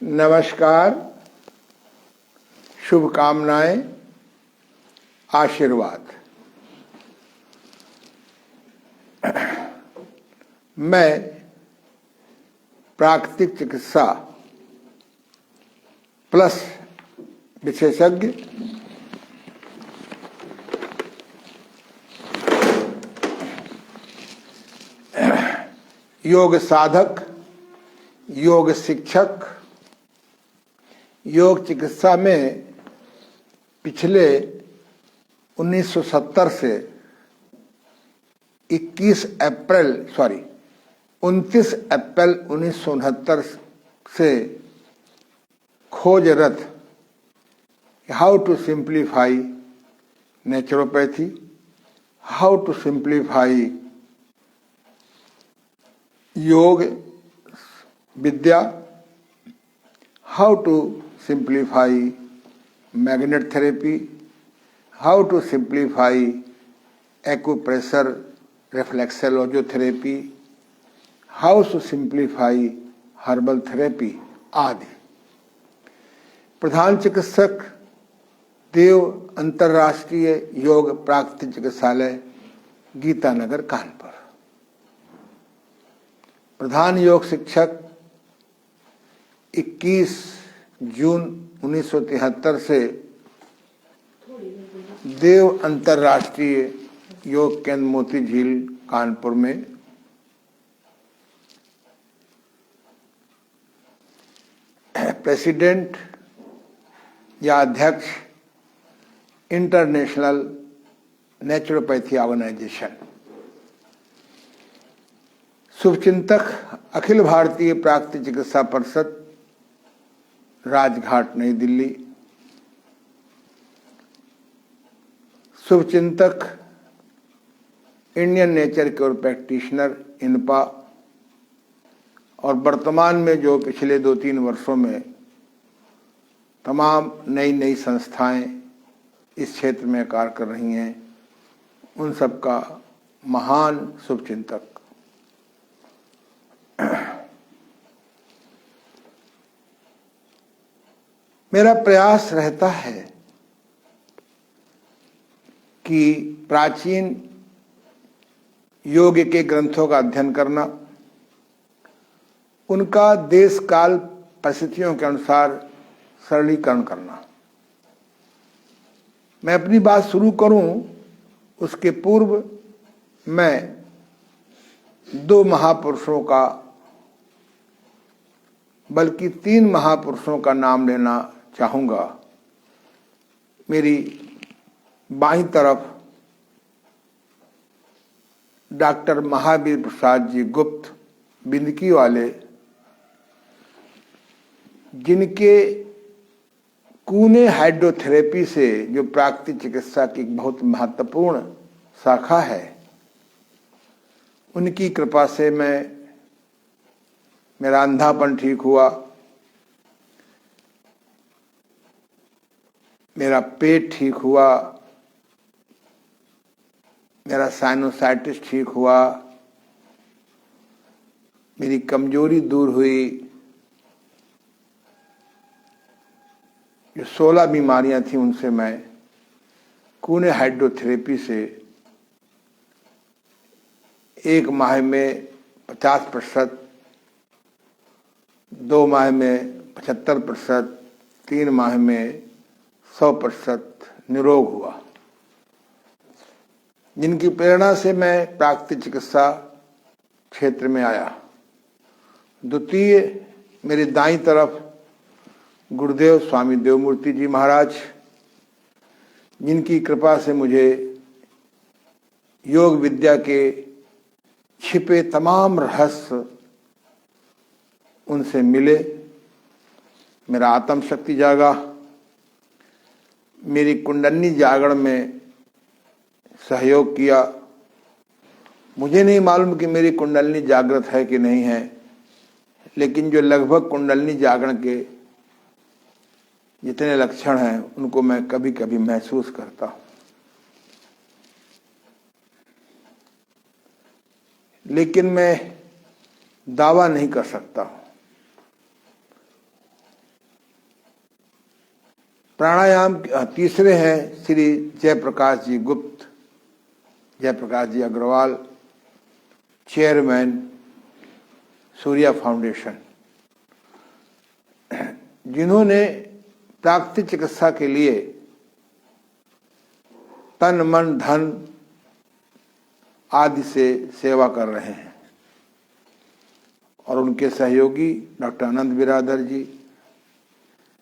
नमस्कार, शुभकामनाएं, आशीर्वाद। मैं प्राकृतिक चिकित्सा प्लस विशेषज्ञ योग साधक, योग शिक्षक, योग चिकित्सा में पिछले 1970 से 29 अप्रैल 1969 से खोजरत how to simplify naturopathy, how to simplify योग विद्या, how to simplify magnet therapy, how to simplify acupressure reflexology therapy, how to simplify herbal therapy आदि। प्रधान चिकित्सक देव अंतर्राष्ट्रीय योग प्राकृतिक चिकित्सालय, गीतानगर, कानपुर। प्रधान योग शिक्षक 21 जून 1973 से देव अंतर्राष्ट्रीय योग केंद्र मोती झील, कानपुर में प्रेसिडेंट या अध्यक्ष इंटरनेशनल नेचुरोपैथी ऑर्गेनाइजेशन। शुभचिंतक अखिल भारतीय प्राकृतिक चिकित्सा परिषद, राजघाट, नई दिल्ली। शुभचिंतक इंडियन नेचर क्योर प्रैक्टिशनर, इनपा। और वर्तमान में जो पिछले 2-3 वर्षों में तमाम नई संस्थाएं इस क्षेत्र में कार्य कर रही हैं, उन सब का महान शुभचिंतक। मेरा प्रयास रहता है कि प्राचीन योग के ग्रंथों का अध्ययन करना, उनका देश काल परिस्थितियों के अनुसार सरलीकरण करना। मैं अपनी बात शुरू करूं उसके पूर्व मैं 2 महापुरुषों का, बल्कि 3 महापुरुषों का नाम लेना चाहूंगा। मेरी बाईं तरफ डॉक्टर महावीर प्रसाद जी गुप्त, बिंदकी वाले, जिनके कूने हाइड्रोथेरेपी से, जो प्राकृतिक चिकित्सा की बहुत महत्वपूर्ण शाखा है, उनकी कृपा से मेरा अंधापन ठीक हुआ, मेरा पेट ठीक हुआ, मेरा साइनोसाइटिस ठीक हुआ, मेरी कमजोरी दूर हुई। जो 16 बीमारियां थी उनसे मैं कूने हाइड्रोथेरेपी से 1 माह में 50%, 2 माह में 75%, 3 माह में 100% निरोग हुआ। जिनकी प्रेरणा से मैं प्राकृतिक चिकित्सा क्षेत्र में आया। द्वितीय, मेरी दाईं तरफ गुरुदेव स्वामी देवमूर्ति जी महाराज, जिनकी कृपा से मुझे योग विद्या के छिपे तमाम रहस्य उनसे मिले। मेरा आत्म शक्ति जागा, मेरी कुंडलिनी जागरण में सहयोग किया। मुझे नहीं मालूम कि मेरी कुंडलिनी जागृत है कि नहीं है, लेकिन जो लगभग कुंडलिनी जागरण के जितने लक्षण हैं उनको मैं कभी कभी महसूस करता हूं। लेकिन मैं दावा नहीं कर सकता हूं। प्राणायाम तीसरे हैं श्री जयप्रकाश जी गुप्त, जयप्रकाश जी अग्रवाल, चेयरमैन सूर्या फाउंडेशन, जिन्होंने प्राकृतिक चिकित्सा के लिए तन मन धन आदि से सेवा कर रहे हैं, और उनके सहयोगी डॉक्टर आनंद बिरादर जी,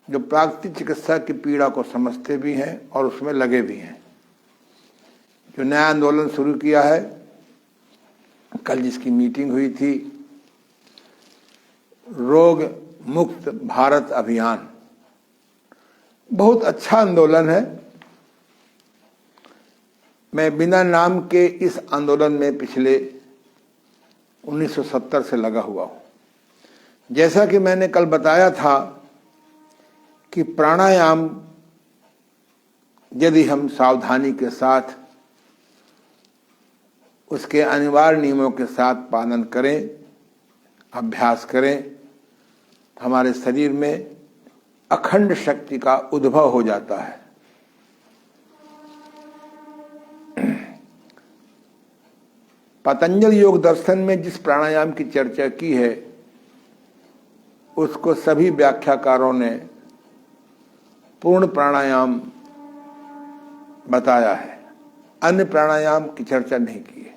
जो प्राकृतिक चिकित्सा की पीड़ा को समझते भी हैं और उसमें लगे भी हैं, जो नया आंदोलन शुरू किया है। कल जिसकी मीटिंग हुई थी, रोग मुक्त भारत अभियान, बहुत अच्छा आंदोलन है। मैं बिना नाम के इस आंदोलन में पिछले 1970 से लगा हुआ हूं। जैसा कि मैंने कल बताया था कि प्राणायाम यदि हम सावधानी के साथ उसके अनिवार्य नियमों के साथ पालन करें, अभ्यास करें, तो हमारे शरीर में अखंड शक्ति का उद्भव हो जाता है। पतंजलि योग दर्शन में जिस प्राणायाम की चर्चा की है, उसको सभी व्याख्याकारों ने पूर्ण प्राणायाम बताया है, अन्य प्राणायाम की चर्चा नहीं की है।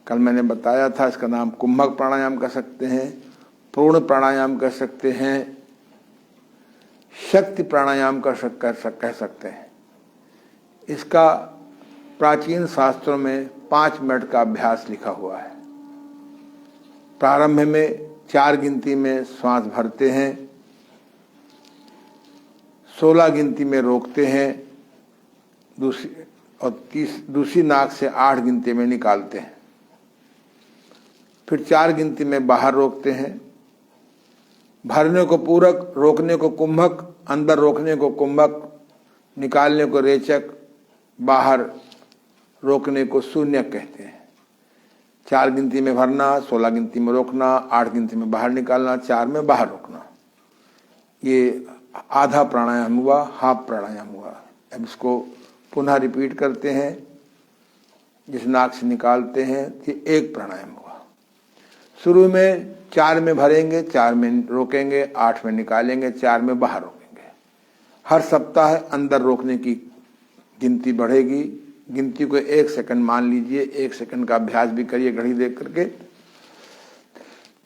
कल मैंने बताया था, इसका नाम कुंभक प्राणायाम कर सकते हैं, पूर्ण प्राणायाम कर सकते हैं, शक्ति प्राणायाम कह सकते हैं। इसका प्राचीन शास्त्रों में 5 मिनट का अभ्यास लिखा हुआ है। प्रारंभ में 4 गिनती में श्वास भरते हैं, 16 गिनती में रोकते हैं, दूसरी नाक से 8 गिनती में निकालते हैं, फिर 4 गिनती में बाहर रोकते हैं। भरने को पूरक, रोकने को कुंभक, अंदर रोकने को कुंभक, निकालने को रेचक, बाहर रोकने को शून्य कहते हैं। 4 गिनती में भरना, 16 गिनती में रोकना, 8 गिनती में बाहर निकालना, 4 में बाहर रोकना। ये आधा प्राणायाम हुआ, हाफ प्राणायाम हुआ। अब इसको पुनः रिपीट करते हैं। जिस नाक से निकालते हैं ये एक प्राणायाम हुआ। शुरू में 4 में भरेंगे, 4 में रोकेंगे, 8 में निकालेंगे, 4 में बाहर रोकेंगे। हर सप्ताह अंदर रोकने की गिनती बढ़ेगी। गिनती को 1 सेकंड मान लीजिए, 1 सेकंड का अभ्यास भी करिए घड़ी देख करके।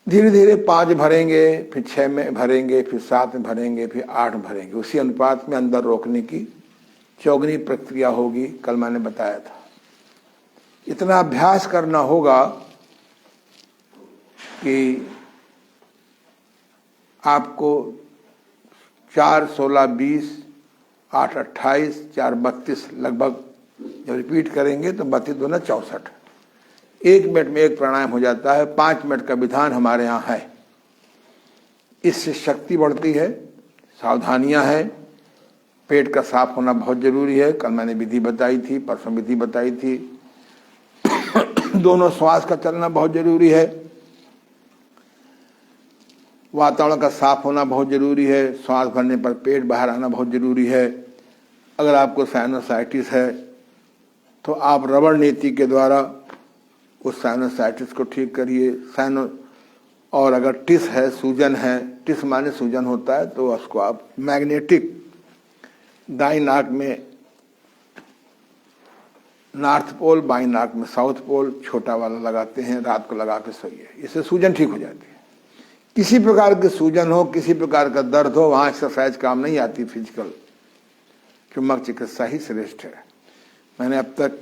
धीरे धीरे 5 भरेंगे, फिर 6 में भरेंगे, फिर 7 में भरेंगे, फिर 8 में भरेंगे। उसी अनुपात में अंदर रोकने की चौगुनी प्रक्रिया होगी। कल मैंने बताया था। इतना अभ्यास करना होगा कि आपको 4 16 20 8 28 4 32 लगभग जब रिपीट करेंगे तो 32 दूना 64, 1 मिनट में एक प्राणायाम हो जाता है। 5 मिनट का विधान हमारे यहाँ है। इससे शक्ति बढ़ती है, सावधानियां हैं। पेट का साफ होना बहुत जरूरी है। कल मैंने विधि बताई थी, परसों विधि बताई थी। दोनों श्वास का चलना बहुत जरूरी है। वातावरण का साफ होना बहुत जरूरी है। श्वास भरने पर पेट बाहर आना बहुत जरूरी है। अगर आपको साइनोसाइटिस है तो आप रबड़ नीति के द्वारा उस साइनोसाइटिस को ठीक करिए। और अगर टिस है, सूजन है, टिस माने सूजन होता है, तो उसको आप मैग्नेटिक दाई नाक में नॉर्थ पोल, बाई नाक में साउथ पोल, छोटा वाला लगाते हैं। रात को लगा के सोइए, इससे सूजन ठीक हो जाती है। किसी प्रकार की सूजन हो, किसी प्रकार का दर्द हो, वहां एक्सरसाइज काम नहीं आती। फिजिकल चुंबक चिकित्सा ही श्रेष्ठ है। मैंने अब तक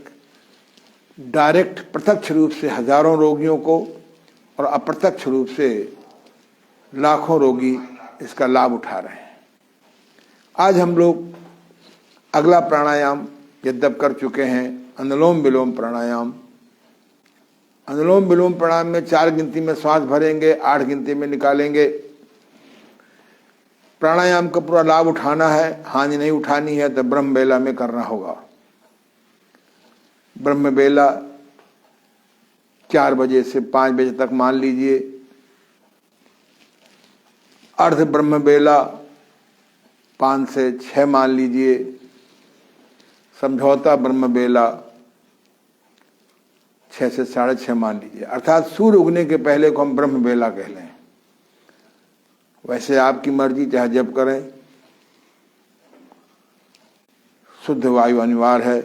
डायरेक्ट प्रत्यक्ष रूप से हजारों रोगियों को और अप्रत्यक्ष रूप से लाखों रोगी इसका लाभ उठा रहे हैं। आज हम लोग अगला प्राणायाम यद्यप कर चुके हैं, अनुलोम विलोम प्राणायाम। अनुलोम विलोम प्राणायाम में 4 गिनती में श्वास भरेंगे, 8 गिनती में निकालेंगे। प्राणायाम का पूरा लाभ उठाना है, हानि नहीं उठानी है तो ब्रह्म बेला में करना होगा। ब्रह्म बेला 4 बजे से 5 बजे तक मान लीजिए। अर्ध ब्रह्म बेला 5 से 6 मान लीजिए, समझौता ब्रह्म बेला 6 से 6:30 मान लीजिए, अर्थात सूर्य उगने के पहले को हम ब्रह्म बेला कह लें। वैसे आपकी मर्जी, चाहे जब करें। शुद्ध वायु अनिवार्य है,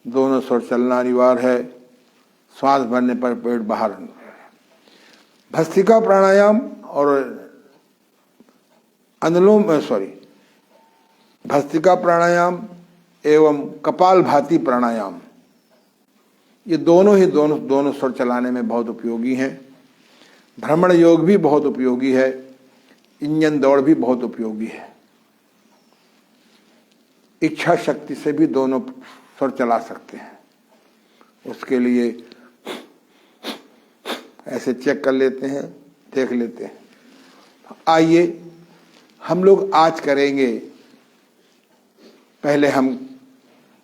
दोनों स्वर चलना अनिवार्य है, श्वास भरने पर पेट बाहर। भस्त्रिका प्राणायाम और भस्त्रिका प्राणायाम एवं कपालभाति प्राणायाम, ये दोनों स्वर चलाने में बहुत उपयोगी हैं। भ्रमण योग भी बहुत उपयोगी है, इंजन दौड़ भी बहुत उपयोगी है। इच्छा शक्ति से भी दोनों स्वर चला सकते हैं। उसके लिए ऐसे चेक कर लेते हैं, देख लेते हैं। आइए हम लोग आज करेंगे, पहले हम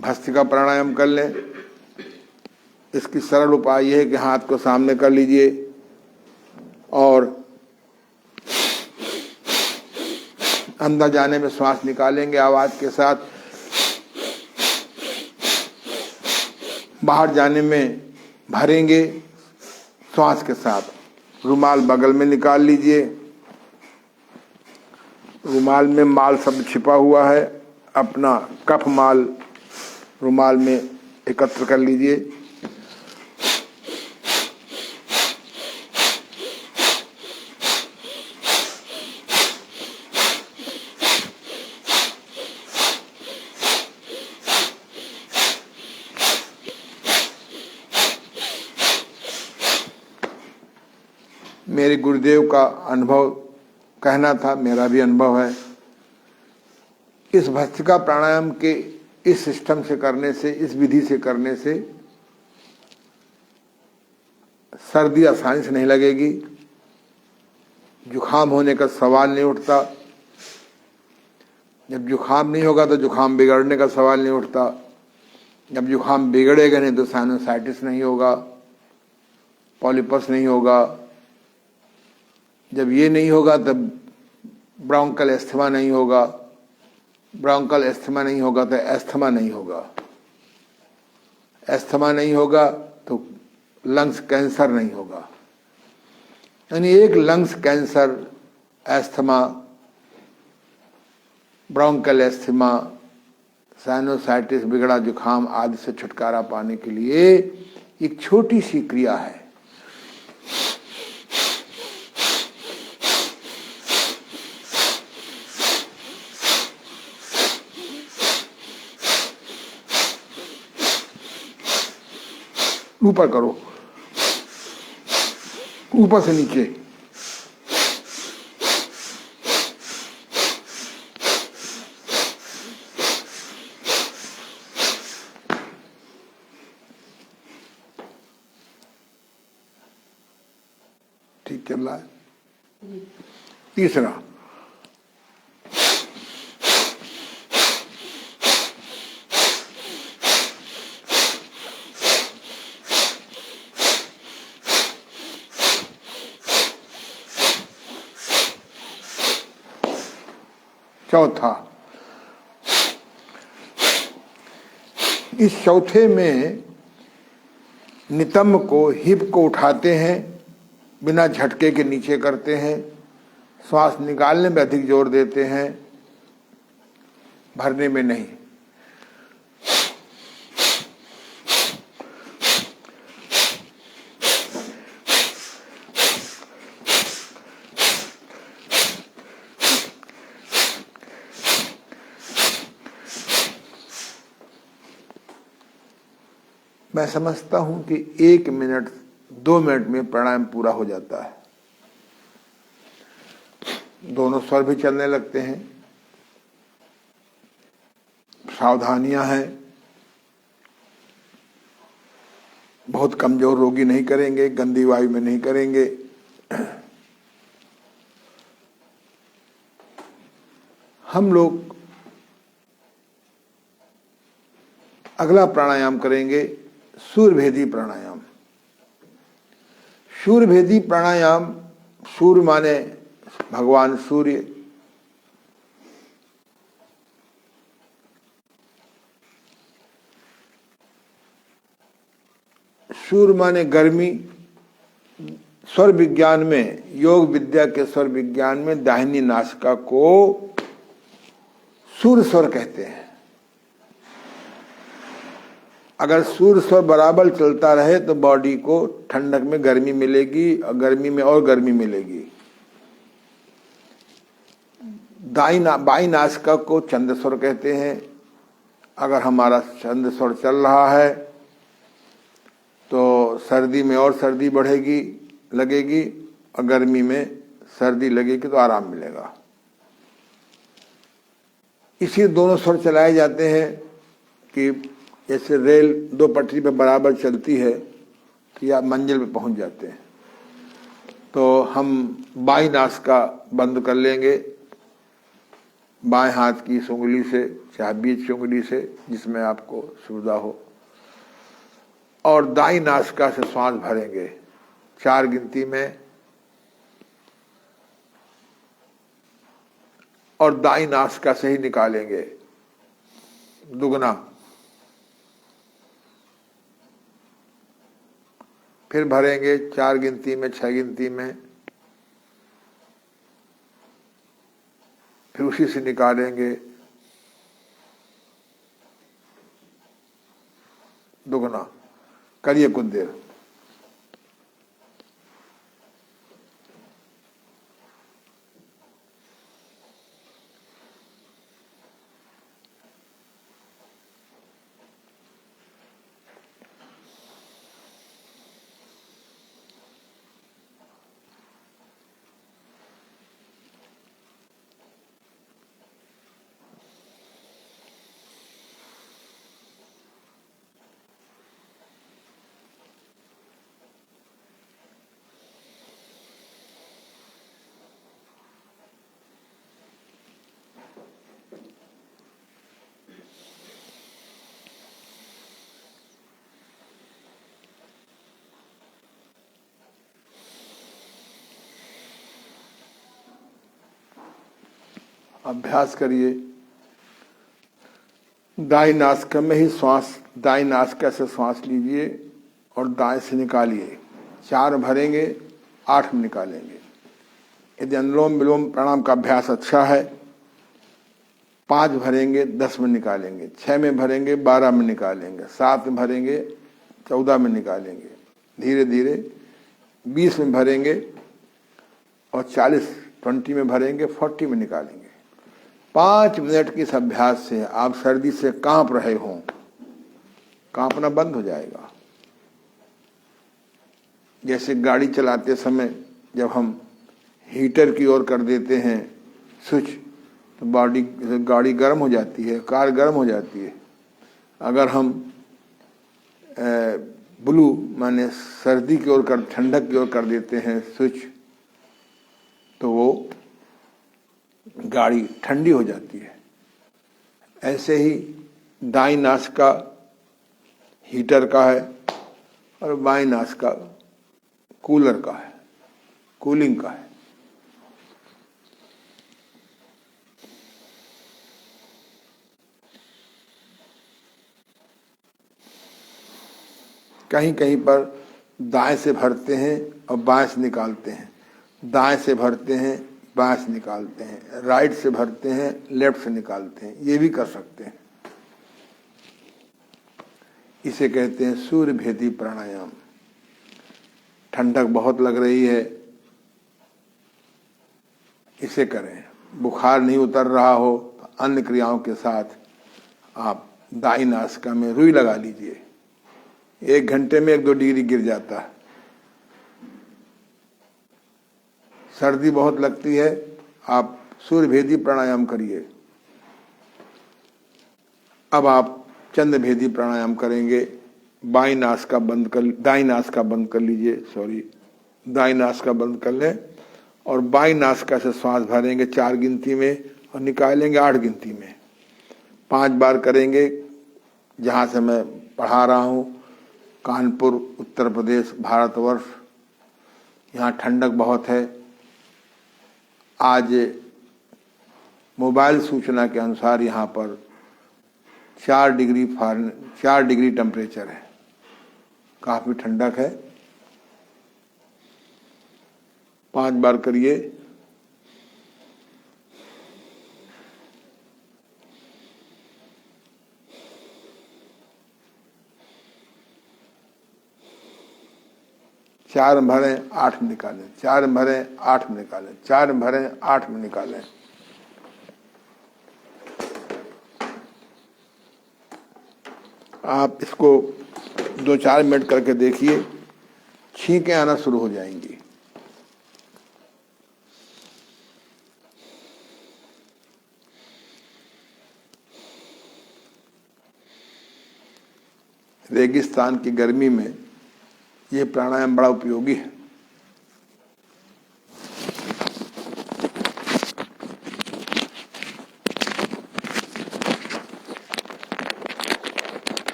भस्त्रिका प्राणायाम कर लें। इसकी सरल उपाय यह है कि हाथ को सामने कर लीजिए और अंदर जाने में श्वास निकालेंगे आवाज के साथ, बाहर जाने में भरेंगे श्वास के साथ। रुमाल बगल में निकाल लीजिए, रुमाल में माल शब्द छिपा हुआ है, अपना कफ माल रुमाल में एकत्र कर लीजिए। मेरे गुरुदेव का अनुभव कहना था, मेरा भी अनुभव है। इस भस्त्रिका प्राणायाम के इस सिस्टम से करने से, इस विधि से करने से सर्दी आसानी से नहीं लगेगी, जुखाम होने का सवाल नहीं उठता। जब जुखाम नहीं होगा तो जुखाम बिगड़ने का सवाल नहीं उठता। जब जुखाम बिगड़ेगा नहीं तो साइनोसाइटिस नहीं होगा, पॉलिपस नहीं होगा। जब ये नहीं होगा तब ब्रोंकल एस्थमा नहीं होगा, ब्रोंकल एस्थमा नहीं होगा तो एस्थमा नहीं होगा, एस्थमा नहीं होगा तो लंग्स कैंसर नहीं होगा। यानी एक lungs cancer, asthma, bronchial asthma, sinusitis, बिगड़ा जुखाम आदि से छुटकारा पाने के लिए एक छोटी सी क्रिया है। ऊपर करो, ऊपर से नीचे। ठीक चल रहा है। तीसरा, चौथा, इस चौथे में नितंब को, हिप को उठाते हैं, बिना झटके के नीचे करते हैं, श्वास निकालने में अधिक जोर देते हैं, भरने में नहीं। मैं समझता हूं कि 1 मिनट 2 मिनट में प्राणायाम पूरा हो जाता है। दोनों स्वर भी चलने लगते हैं। सावधानियां हैं, बहुत कमजोर रोगी नहीं करेंगे, गंदी वायु में नहीं करेंगे। हम लोग अगला प्राणायाम करेंगे, सूर्यभेदी प्राणायाम। सूर्यभेदी प्राणायाम, सूर्य माने भगवान सूर्य, सूर्य माने गर्मी। स्वर विज्ञान में, योग विद्या के स्वर विज्ञान में दाहिनी नासिका को सूर्य स्वर कहते हैं। अगर सूर्य स्वर बराबर चलता रहे तो बॉडी को ठंडक में गर्मी मिलेगी और गर्मी में और गर्मी मिलेगी। बाई नासिका को चंद्र स्वर कहते हैं। अगर हमारा चंद्र स्वर चल रहा है तो सर्दी में और सर्दी बढ़ेगी, लगेगी, और गर्मी में सर्दी लगेगी तो आराम मिलेगा। इसी दोनों स्वर चलाए जाते हैं कि जैसे रेल दो पटरी पर बराबर चलती है तो या मंजिल पे पहुंच जाते हैं। तो हम बाई नासिका बंद कर लेंगे, बाएं हाथ की उंगली से, चाहे बीच की उंगली से, जिसमें आपको सुविधा हो, और दाई नासिका से श्वास भरेंगे 4 गिनती में, और दाई नासिका से ही निकालेंगे दुगना। फिर भरेंगे 4 गिनती में, 6 गिनती में, फिर उसी से निकालेंगे दुगना। करिए कुछ देर। अभ्यास करिए। दाई नासिका में ही श्वास, दाई नासिका से श्वास लीजिए और दाएं से निकालिए। 4 भरेंगे, 8 में निकालेंगे। यदि अनुलोम विलोम प्राणायाम का अभ्यास अच्छा है, 5 भरेंगे, 10 में निकालेंगे। 6 में भरेंगे, 12 में निकालेंगे। 7 में भरेंगे, 14 में निकालेंगे। धीरे धीरे 20 में भरेंगे और 20 में भरेंगे, 40 में निकालेंगे। 5 मिनट के इस अभ्यास से आप सर्दी से कांप रहे हों, कांपना बंद हो जाएगा। जैसे गाड़ी चलाते समय जब हम हीटर की ओर कर देते हैं स्विच, तो गाड़ी गर्म हो जाती है, कार गर्म हो जाती है। अगर हम ब्लू माने सर्दी की ओर कर, ठंडक की ओर कर देते हैं स्विच, तो वो गाड़ी ठंडी हो जाती है। ऐसे ही दाई नासिका हीटर का है और बाई नासिका कूलर का है, कूलिंग का है। कहीं कहीं पर दाएं से भरते हैं और बाएं से निकालते हैं, दाएं से भरते हैं, बाएं से निकालते हैं, राइट से भरते हैं, लेफ्ट से निकालते हैं। ये भी कर सकते हैं। इसे कहते हैं सूर्य भेदी प्राणायाम। ठंडक बहुत लग रही है, इसे करें। बुखार नहीं उतर रहा हो तो अन्य क्रियाओं के साथ आप दाई नासिका में रुई लगा लीजिए। 1 घंटे में 1-2 डिग्री गिर जाता है। सर्दी बहुत लगती है, आप सूर्य भेदी प्राणायाम करिए। अब आप चंद्र भेदी प्राणायाम करेंगे। दाई नासिका बंद कर लीजिए, दाई नासिका बंद कर लें और बाई नासिका से श्वास भरेंगे 4 गिनती में और निकालेंगे 8 गिनती में। 5 बार करेंगे। जहाँ से मैं पढ़ा रहा हूँ, कानपुर, उत्तर प्रदेश, भारतवर्ष, यहाँ ठंडक बहुत है। आज मोबाइल सूचना के अनुसार यहाँ पर 4 डिग्री टेम्परेचर है। काफी ठंडक है। 5 बार करिए। चार भरें 8 में निकालें, 4 भरें 8 में निकालें, 4 भरें 8 में निकालें। आप इसको 2-4 मिनट करके देखिए, छींकें आना शुरू हो जाएंगी। रेगिस्तान की गर्मी में ये प्राणायाम बड़ा उपयोगी है।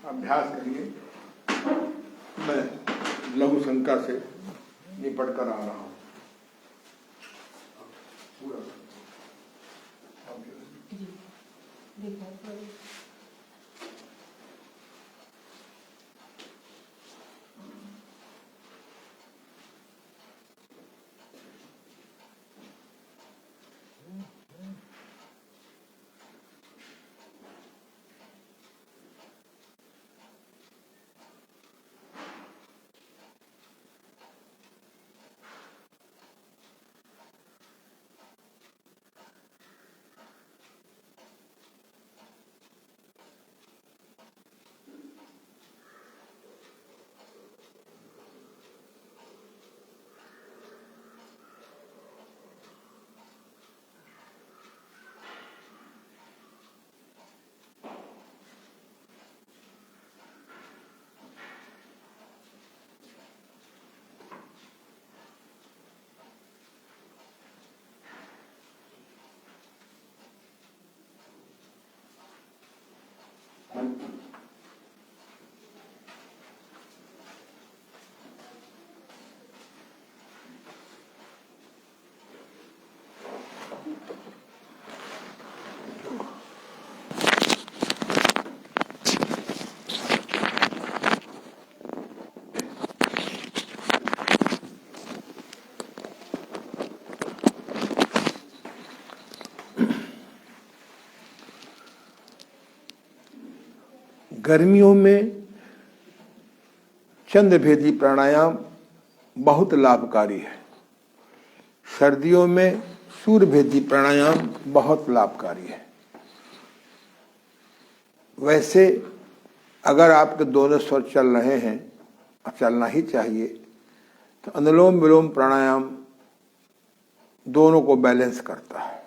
अभ्यास करिए। मैं लघु शंका से निपट कर आ रहा हूं। गर्मियों में चंद्रभेदी प्राणायाम बहुत लाभकारी है। सर्दियों में सूर्यभेदी प्राणायाम बहुत लाभकारी है। वैसे अगर आपके दोनों स्वर चल रहे हैं और चलना ही चाहिए तो अनुलोम विलोम प्राणायाम दोनों को बैलेंस करता है।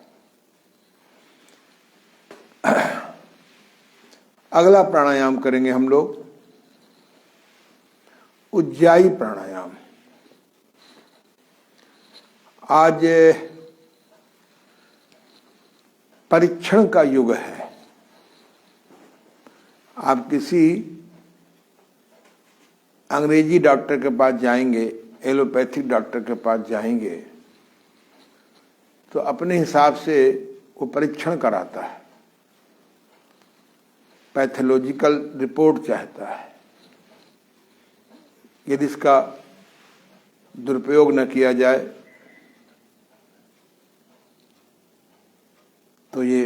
अगला प्राणायाम करेंगे हम लोग उज्जाई प्राणायाम। आज परीक्षण का युग है। आप किसी अंग्रेजी डॉक्टर के पास जाएंगे, एलोपैथिक डॉक्टर के पास जाएंगे तो अपने हिसाब से वो परीक्षण कराता है, पैथोलॉजिकल रिपोर्ट चाहता है। यदि इसका दुरुपयोग न किया जाए तो ये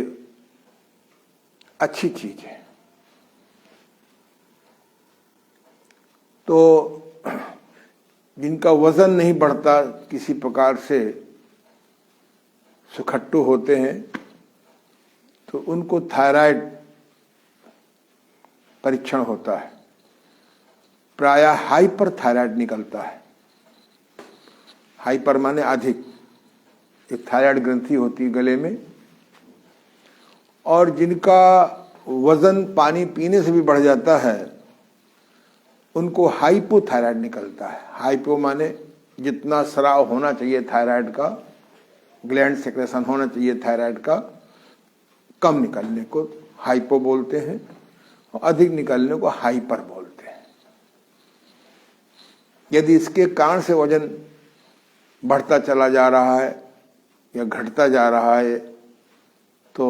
अच्छी चीज है। तो जिनका वजन नहीं बढ़ता, किसी प्रकार से सुखट्टू होते हैं, तो उनको थायराइड परीक्षण होता है। प्रायः हाइपर थायराइड निकलता है। हाइपर माने अधिक। एक थायराइड ग्रंथि होती है गले में, और जिनका वजन पानी पीने से भी बढ़ जाता है उनको हाइपोथायराइड निकलता है। हाइपो माने जितना स्राव होना चाहिए थायराइड का, ग्लैंड सेक्रेशन होना चाहिए थायराइड का, कम निकलने को हाइपो बोलते हैं, और अधिक निकलने को हाइपर बोलते हैं। यदि इसके कारण से वजन बढ़ता चला जा रहा है या घटता जा रहा है तो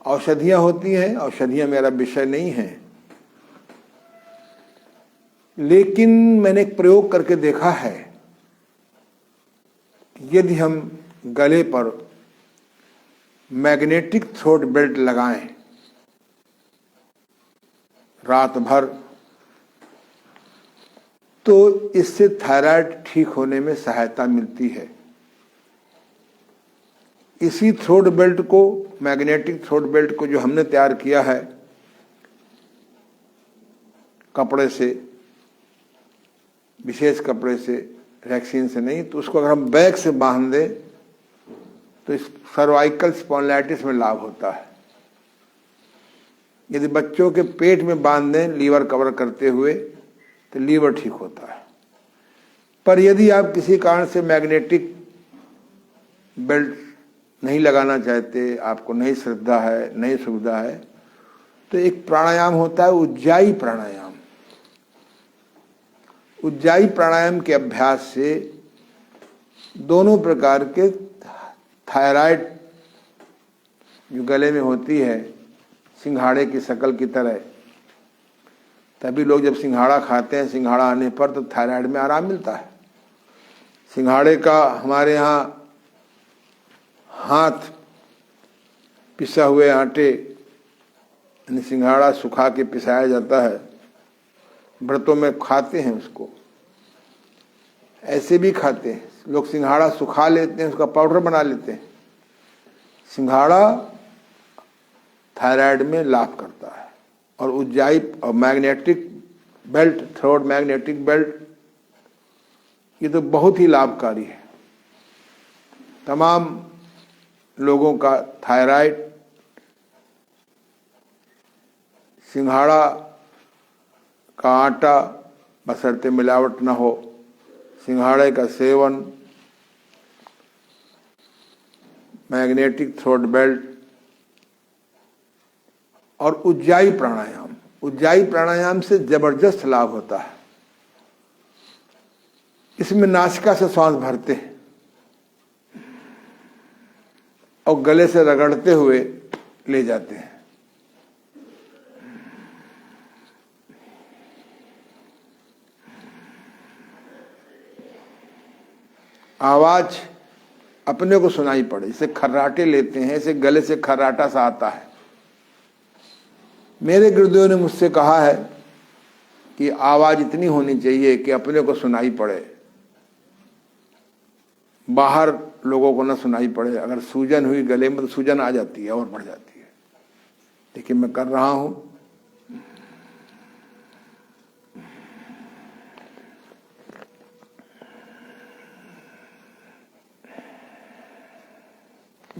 औषधियां होती हैं, औषधियां मेरा विषय नहीं है, लेकिन मैंने एक प्रयोग करके देखा है, यदि हम गले पर मैग्नेटिक थ्रोट बेल्ट लगाएं रात भर, तो इससे थायराइड ठीक होने में सहायता मिलती है। इसी थ्रोट बेल्ट को, मैग्नेटिक थ्रोट बेल्ट को जो हमने तैयार किया है कपड़े से, विशेष कपड़े से, रैक्सीन से नहीं, तो उसको अगर हम बैक से बांध दें तो इस सर्वाइकल स्पॉन्डिलाइटिस में लाभ होता है। यदि बच्चों के पेट में बांध दें लीवर कवर करते हुए तो लीवर ठीक होता है। पर यदि आप किसी कारण से मैग्नेटिक बेल्ट नहीं लगाना चाहते, आपको नहीं श्रद्धा है, नहीं सुविधा है, तो एक प्राणायाम होता है उज्जाई प्राणायाम। उज्जाई प्राणायाम के अभ्यास से दोनों प्रकार के थायराइड जो गले में होती है सिंघाड़े की शक्ल की तरह, तभी लोग जब सिंघाड़ा खाते हैं, सिंघाड़ा आने पर तो थायराइड में आराम मिलता है। सिंघाड़े का हमारे यहाँ हाथ पिसा हुए आटे, यानी सिंघाड़ा सुखा के पिसाया जाता है, व्रतों में खाते हैं उसको, ऐसे भी खाते हैं लोग। सिंघाड़ा सुखा लेते हैं, उसका पाउडर बना लेते हैं। सिंघाड़ा थायराइड में लाभ करता है। और उज्जाई और magnetic belt, throat magnetic belt, ये तो बहुत ही लाभकारी है। तमाम लोगों का थायराइड, सिंघाड़ा का आटा बशर्ते मिलावट न हो, सिंघाड़े का सेवन, मैग्नेटिक थ्रोट बेल्ट और उज्जाई प्राणायाम। उज्जाई प्राणायाम से जबरदस्त लाभ होता है। इसमें नासिका से सांस भरते हैं और गले से रगड़ते हुए ले जाते हैं। आवाज अपने को सुनाई पड़े, इसे खर्राटे लेते हैं, इसे गले से खर्राटा सा आता है। मेरे गुरुदेव ने मुझसे कहा है कि आवाज इतनी होनी चाहिए कि अपने को सुनाई पड़े, बाहर लोगों को ना सुनाई पड़े। अगर सूजन हुई गले में तो सूजन आ जाती है और बढ़ जाती है, लेकिन मैं कर रहा हूं।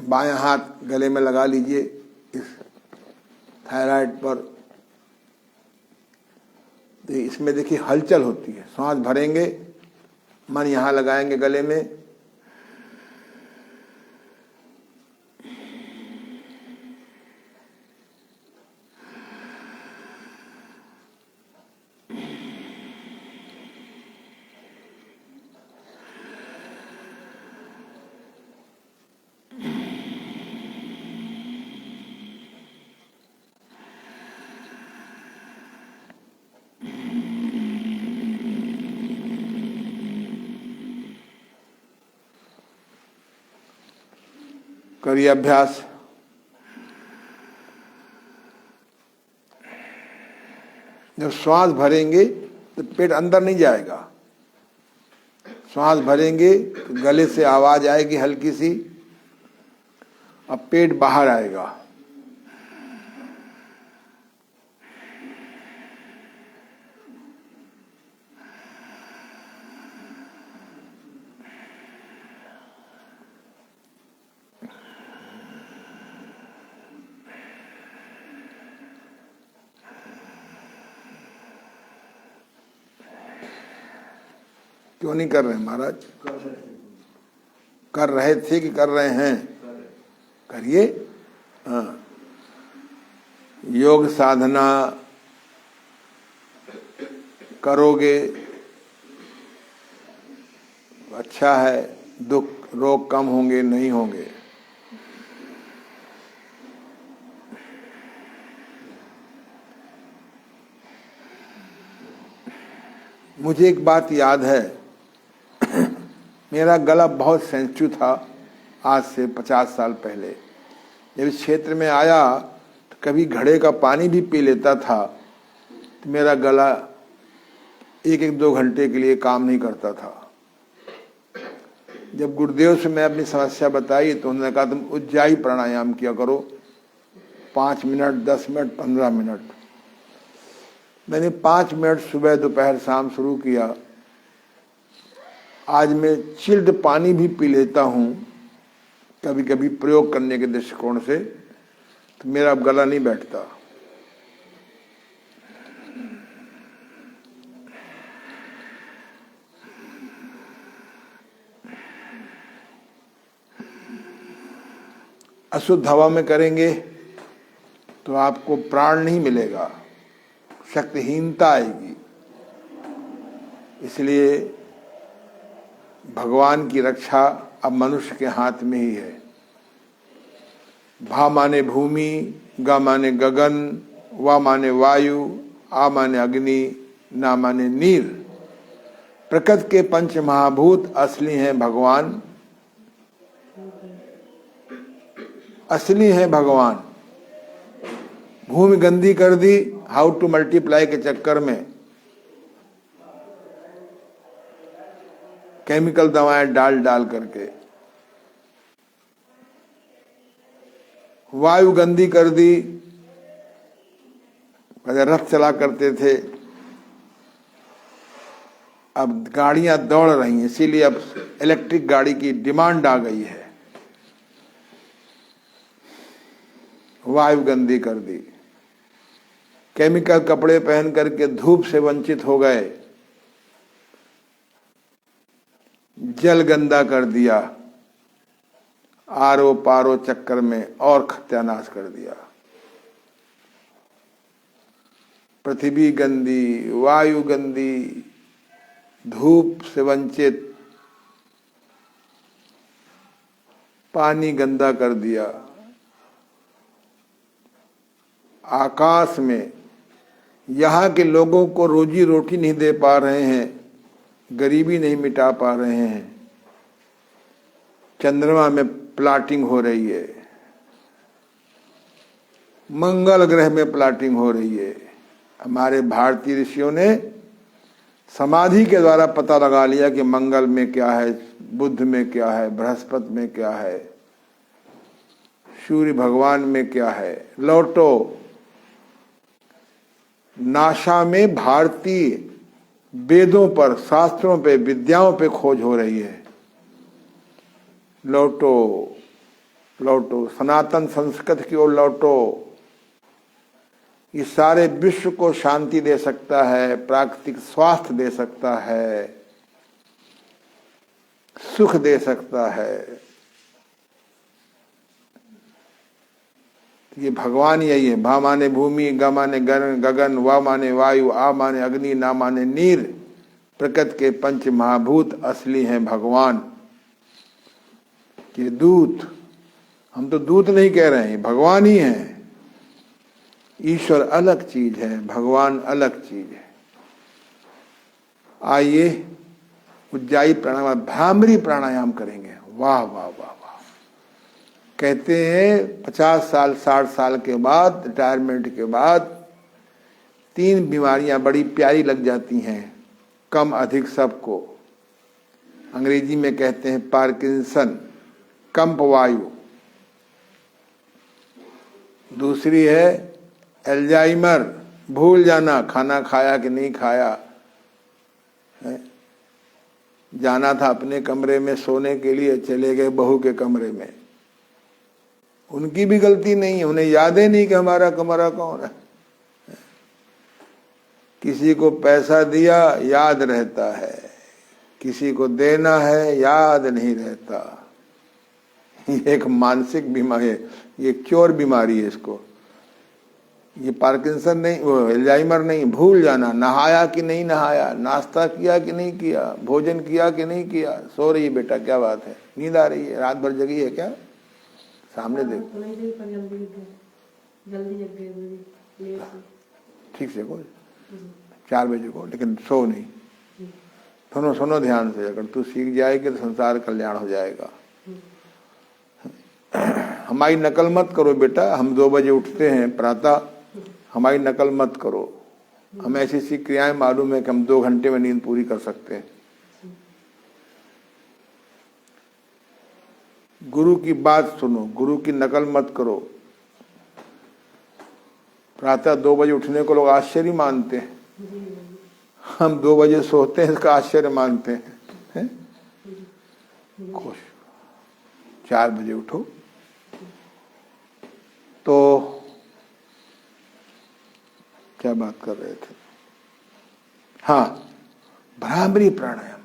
बायां हाथ गले में लगा लीजिए इस थायराइड पर, तो इसमें देखिए हलचल होती है। सांस भरेंगे, मन यहां लगाएंगे गले में, करिए अभ्यास। जब श्वास भरेंगे तो पेट अंदर नहीं जाएगा। श्वास भरेंगे तो गले से आवाज आएगी हल्की सी, अब पेट बाहर आएगा। क्यों नहीं कर रहे हैं महाराज? कर रहे थे कि कर रहे हैं? करिए। हाँ, योग साधना करोगे अच्छा है, दुख रोग कम होंगे, नहीं होंगे। मुझे एक बात याद है, मेरा गला बहुत सेंसिटिव था आज से 50 साल पहले। जब इस क्षेत्र में आया तो कभी घड़े का पानी भी पी लेता था तो मेरा गला एक एक 2 घंटे के लिए काम नहीं करता था। जब गुरुदेव से मैं अपनी समस्या बताई तो उन्होंने कहा तुम उज्जाई प्राणायाम किया करो, 5 मिनट, 10 मिनट, 15 मिनट। मैंने 5 मिनट सुबह दोपहर शाम शुरू किया। आज मैं चिल्ड पानी भी पी लेता हूँ कभी कभी प्रयोग करने के दृष्टिकोण से, तो मेरा अब गला नहीं बैठता। अशुद्ध हवा में करेंगे तो आपको प्राण नहीं मिलेगा, शक्तिहीनता आएगी। इसलिए भगवान की रक्षा अब मनुष्य के हाथ में ही है। भा माने भूमि, गा माने गगन, वा माने वायु, आ माने अग्नि, ना माने नीर। प्रकृति के 5 महाभूत असली हैं भगवान, असली हैं भगवान। भूमि गंदी कर दी हाउ टू मल्टीप्लाई के चक्कर में, केमिकल दवाएं डाल डाल करके। वायु गंदी कर दी, पहले रथ चला करते थे, अब गाड़ियां दौड़ रही हैं, इसीलिए अब इलेक्ट्रिक गाड़ी की डिमांड आ गई है। वायु गंदी कर दी, केमिकल कपड़े पहन करके धूप से वंचित हो गए, जल गंदा कर दिया, आरो पारो चक्कर में और सत्यानाश कर दिया। पृथ्वी गंदी, वायु गंदी, धूप से वंचित, पानी गंदा कर दिया। आकाश में यहाँ के लोगों को रोजी रोटी नहीं दे पा रहे हैं, गरीबी नहीं मिटा पा रहे हैं। चंद्रमा में प्लाटिंग हो रही है, मंगल ग्रह में प्लाटिंग हो रही है। हमारे भारतीय ऋषियों ने समाधि के द्वारा पता लगा लिया कि मंगल में क्या है, बुध में क्या है, बृहस्पति में क्या है, सूर्य भगवान में क्या है। लौटो, नासा में भारतीय वेदों पर, शास्त्रों पे, विद्याओं पे खोज हो रही है। लौटो लौटो, सनातन संस्कृत की ओर लौटो। ये सारे विश्व को शांति दे सकता है, प्राकृतिक स्वास्थ्य दे सकता है, सुख दे सकता है। ये भगवान यही है। भा माने भूमि, ग माने गगन, वा माने वायु, आ माने अग्नि, ना माने नीर। प्रकृति के 5 महाभूत असली हैं भगवान के दूत। हम तो दूत नहीं कह रहे हैं, भगवान ही हैं। ईश्वर अलग चीज है, भगवान अलग चीज है। आइए उज्जाई प्राणायाम, भ्रामरी प्राणायाम करेंगे। वाह वाह वाह वाह। कहते हैं 50 साल 60 साल के बाद, रिटायरमेंट के बाद 3 बीमारियां बड़ी प्यारी लग जाती हैं, कम अधिक सबको। अंग्रेजी में कहते हैं पार्किंसन, कंप वायु। दूसरी है एल्जाइमर, भूल जाना, खाना खाया कि नहीं खाया। जाना था अपने कमरे में सोने के लिए, चले गए बहू के कमरे में। उनकी भी गलती नहीं है, उन्हें याद ही नहीं कि हमारा कमरा कौन है। किसी को पैसा दिया याद रहता है, किसी को देना है याद नहीं रहता। ये एक मानसिक बीमारी है, ये क्योर बीमारी है इसको। ये पार्किंसन नहीं, वो एल्जाइमर नहीं, भूल जाना। नहाया कि नहीं नहाया, नाश्ता किया कि नहीं किया, भोजन किया कि नहीं किया। सो रही है बेटा, क्या बात है, नींद आ रही है, रात भर जगी है क्या? सामने देखो, ठीक से को 4 बजे को, लेकिन सो नहीं, सुनो सुनो ध्यान से, अगर तू सीख जाएगी तो संसार कल्याण हो जाएगा। हमारी नकल मत करो बेटा, हम 2 बजे उठते हैं प्रातः, हमारी नकल मत करो। हमें ऐसी ऐसी क्रियाएं मालूम है कि हम 2 घंटे में नींद पूरी कर सकते हैं। गुरु की बात सुनो, गुरु की नकल मत करो। प्रातः 2 बजे उठने को लोग आश्चर्य मानते हैं, हम 2 बजे सोते हैं इसका आश्चर्य मानते हैं। खुश 4 बजे उठो। तो क्या बात कर रहे थे? हाँ, भ्रामरी प्राणायाम,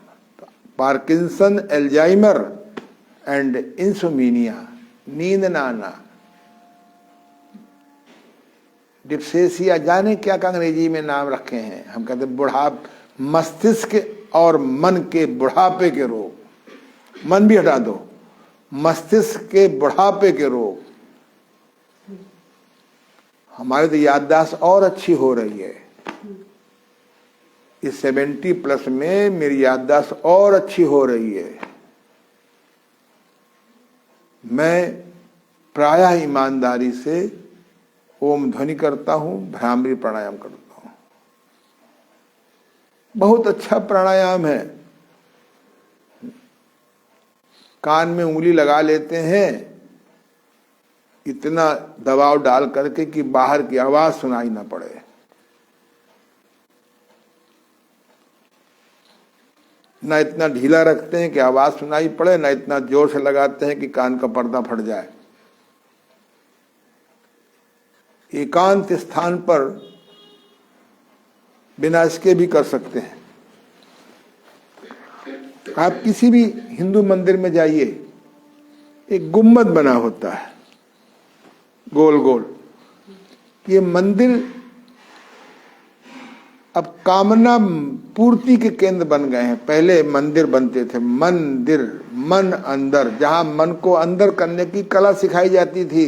पार्किंसन, एल्जाइमर एंड इंसोमिनिया, नींद ना आना, डिप्सेसिया, जाने क्या का अंग्रेजी में नाम रखे हैं, हम कहते हैं मस्तिष्क और मन के बुढ़ापे के रोग। मन भी हटा दो, मस्तिष्क के बुढ़ापे के रोग। हमारी तो याददाश्त और अच्छी हो रही है, इस 70+ में मेरी याददाश्त और अच्छी हो रही है। मैं प्रायः ईमानदारी से ओम ध्वनि करता हूं, भ्रामरी प्राणायाम करता हूं। बहुत अच्छा प्राणायाम है। कान में उंगली लगा लेते हैं इतना दबाव डाल करके कि बाहर की आवाज सुनाई ना पड़े। ना इतना ढीला रखते हैं कि आवाज सुनाई पड़े, ना इतना जोर से लगाते हैं कि कान का पर्दा फट जाए। एकांत स्थान पर बिना इसके भी कर सकते हैं। आप किसी भी हिंदू मंदिर में जाइए, एक गुम्बद बना होता है गोल गोल। ये मंदिर अब कामना पूर्ति के केंद्र बन गए हैं। पहले मंदिर बनते थे, मंदिर, मन अंदर, जहां मन को अंदर करने की कला सिखाई जाती थी।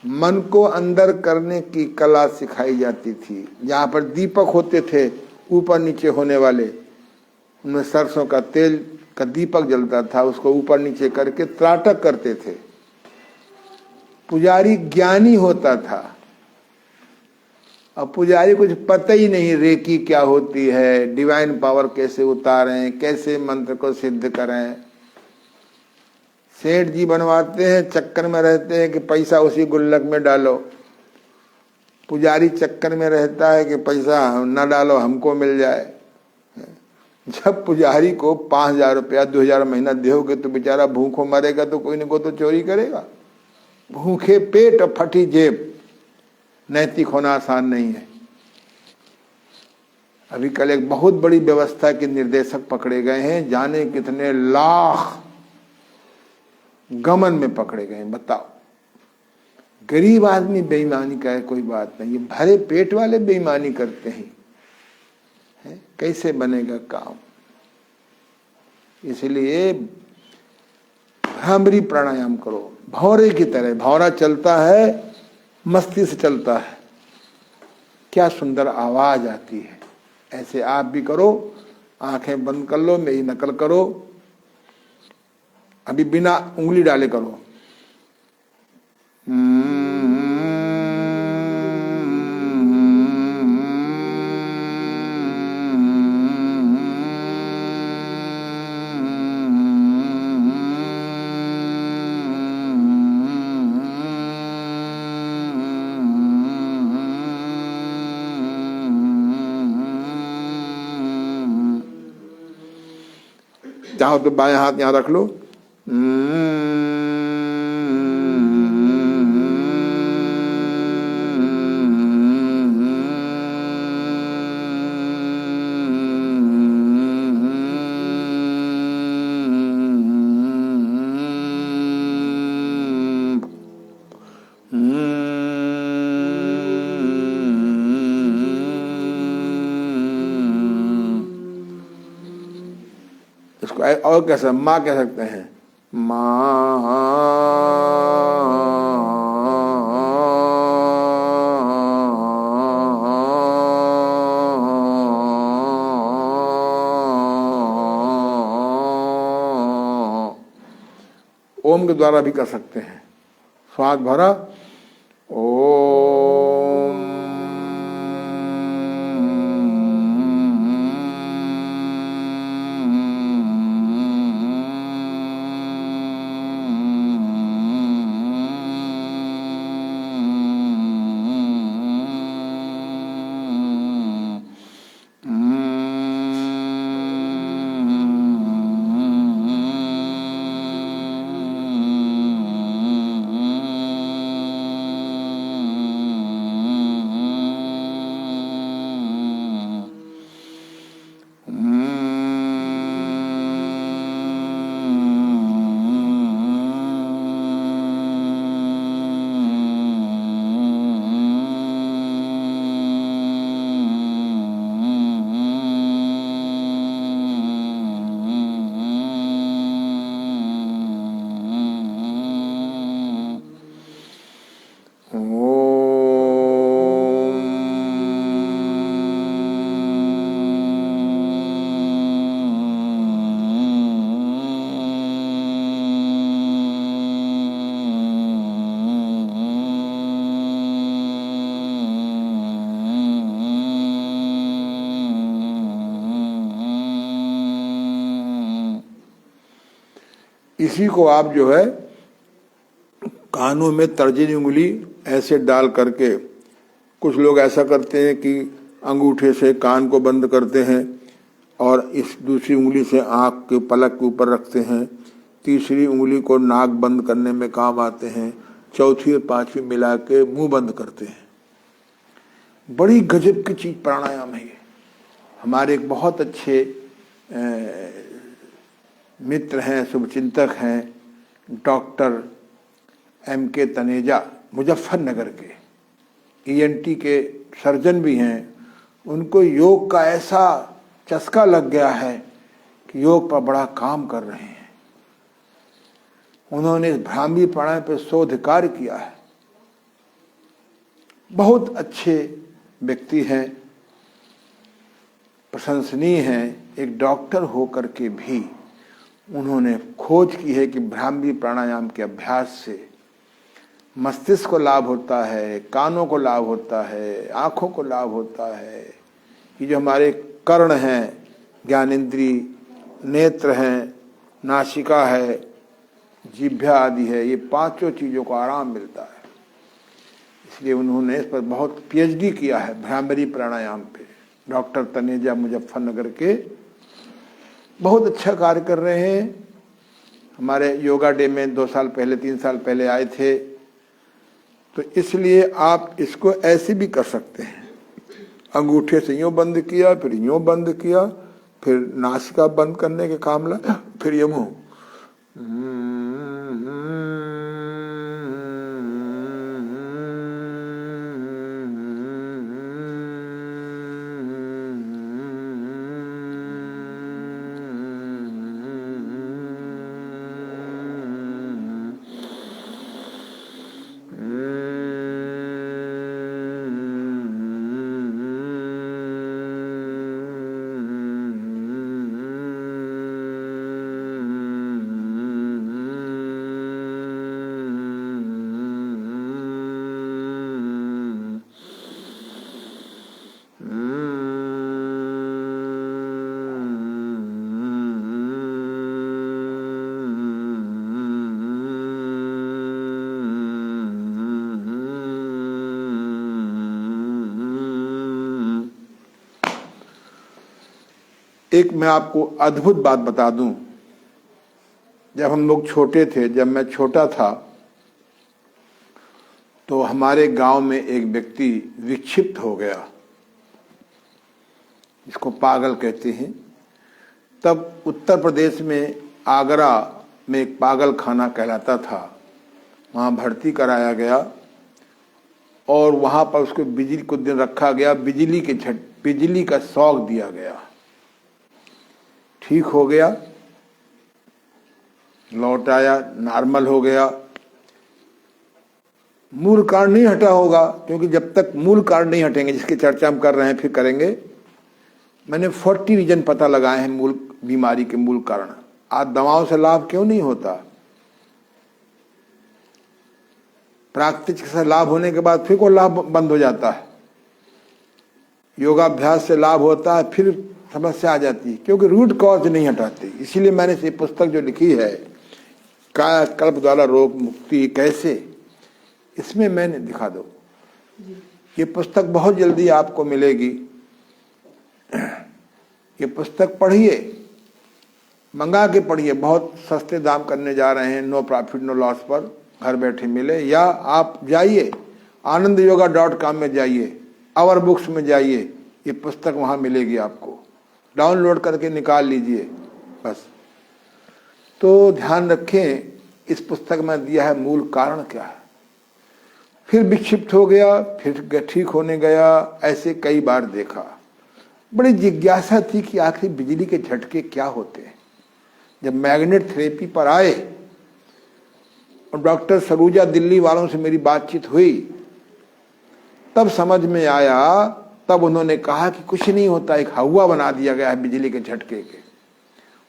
मन को अंदर करने की कला सिखाई जाती थी। जहां पर दीपक होते थे ऊपर नीचे होने वाले, उनमें सरसों का तेल का दीपक जलता था, उसको ऊपर नीचे करके त्राटक करते थे। पुजारी ज्ञानी होता था। अब पुजारी कुछ पता ही नहीं रेकी क्या होती है, डिवाइन पावर कैसे उतारें, कैसे मंत्र को सिद्ध करें। सेठ जी बनवाते हैं, चक्कर में रहते हैं कि पैसा उसी गुल्लक में डालो। पुजारी चक्कर में रहता है कि पैसा न डालो, हमको मिल जाए। जब पुजारी को 5,000 रुपया 2,000 महीना दोगे तो बेचारा भूखों मरेगा, तो कोई न कोई तो चोरी करेगा। भूखे पेट और फटी जेब, नैतिक होना आसान नहीं है। अभी कल एक बहुत बड़ी व्यवस्था के निर्देशक पकड़े गए हैं, जाने कितने लाख गमन में पकड़े गए। बताओ, गरीब आदमी बेईमानी का है कोई बात नहीं, ये भरे पेट वाले बेईमानी करते हैं। कैसे बनेगा काम? इसलिए भ्रामरी प्राणायाम करो, भौरे की तरह। भौरा चलता है, मस्ती से चलता है, क्या सुंदर आवाज आती है। ऐसे आप भी करो, आंखें बंद कर लो, मेरी नकल करो। अभी बिना उंगली डाले करो। चाहो तो बाएं हाथ यहां रख लो। इसको और कैसे माँ कह सकते हैं, माँ। ओम के द्वारा भी कर सकते हैं। श्वास भरा, ओम, इसी को आप जो है कानों में तर्जनी उंगली ऐसे डाल करके, कुछ लोग ऐसा करते हैं कि अंगूठे से कान को बंद करते हैं और इस दूसरी उंगली से आँख के पलक के ऊपर रखते हैं, तीसरी उंगली को नाक बंद करने में काम आते हैं, चौथी और पांचवी मिला के मुंह बंद करते हैं। बड़ी गजब की चीज प्राणायाम है ये। हमारे एक बहुत अच्छे मित्र हैं, शुभचिंतक हैं, डॉक्टर M.K. तनेजा, मुजफ्फरनगर के ENT के सर्जन भी हैं। उनको योग का ऐसा चस्का लग गया है कि योग पर बड़ा काम कर रहे हैं। उन्होंने इस भ्रामरी प्राणायाम पर शोध कार्य किया है। बहुत अच्छे व्यक्ति हैं, प्रशंसनीय हैं। एक डॉक्टर होकर के भी उन्होंने खोज की है कि भ्रामरी प्राणायाम के अभ्यास से मस्तिष्क को लाभ होता है, कानों को लाभ होता है, आँखों को लाभ होता है। ये जो हमारे कर्ण हैं, ज्ञानेंद्री, नेत्र हैं, नासिका है, जिह्वा आदि है, ये पांचों चीज़ों को आराम मिलता है। इसलिए उन्होंने इस पर बहुत PhD किया है भ्रामरी प्राणायाम पे। डॉक्टर तनेजा मुजफ्फरनगर के बहुत अच्छा कार्य कर रहे हैं। हमारे योगा डे में 2 साल पहले 3 साल पहले आए थे। तो इसलिए आप इसको ऐसे भी कर सकते हैं। अंगूठे से यूँ बंद किया, फिर यूँ बंद किया, फिर नासिका बंद करने के काम लगा, फिर ये मुँह। एक मैं आपको अद्भुत बात बता दूं। जब हम लोग छोटे थे, जब मैं छोटा था, तो हमारे गांव में एक व्यक्ति विक्षिप्त हो गया, जिसको पागल कहते हैं। तब उत्तर प्रदेश में आगरा में एक पागल खाना कहलाता था, वहाँ भर्ती कराया गया और वहाँ पर उसको बिजली कुछ दिन रखा गया, बिजली का शौक दिया गया। ठीक हो गया, लौट आया, नॉर्मल हो गया। मूल कारण नहीं हटा होगा, क्योंकि जब तक मूल कारण नहीं हटेंगे, जिसकी चर्चा हम कर रहे हैं फिर करेंगे। मैंने 40 रीजन पता लगाए हैं मूल बीमारी के मूल कारण। आज दवाओं से लाभ क्यों नहीं होता? प्राकृतिक चिकित्सा लाभ होने के बाद फिर कोई लाभ बंद हो जाता है। योगाभ्यास से लाभ होता है, फिर समस्या आ जाती है, क्योंकि रूट कॉज नहीं हटाते। इसीलिए मैंने ये पुस्तक जो लिखी है कायाकल्प द्वारा रोग मुक्ति कैसे, इसमें मैंने दिखा दो। ये पुस्तक बहुत जल्दी आपको मिलेगी। ये पुस्तक पढ़िए, मंगा के पढ़िए, बहुत सस्ते दाम करने जा रहे हैं, नो प्रॉफिट नो लॉस पर, घर बैठे मिले। या आप जाइए anandyoga.com में जाइए, आवर बुक्स में जाइए, ये पुस्तक वहाँ मिलेगी आपको, डाउनलोड करके निकाल लीजिए बस। तो ध्यान रखें, इस पुस्तक में दिया है मूल कारण क्या है। फिर विक्षिप्त हो गया, फिर ठीक होने गया, ऐसे कई बार देखा। बड़ी जिज्ञासा थी कि आखिर बिजली के झटके क्या होते हैं। जब मैग्नेट थेरेपी पर आए और डॉक्टर सरूजा दिल्ली वालों से मेरी बातचीत हुई, तब समझ में आया। तब उन्होंने कहा कि कुछ नहीं होता, एक हवा बना दिया गया है बिजली के झटके के।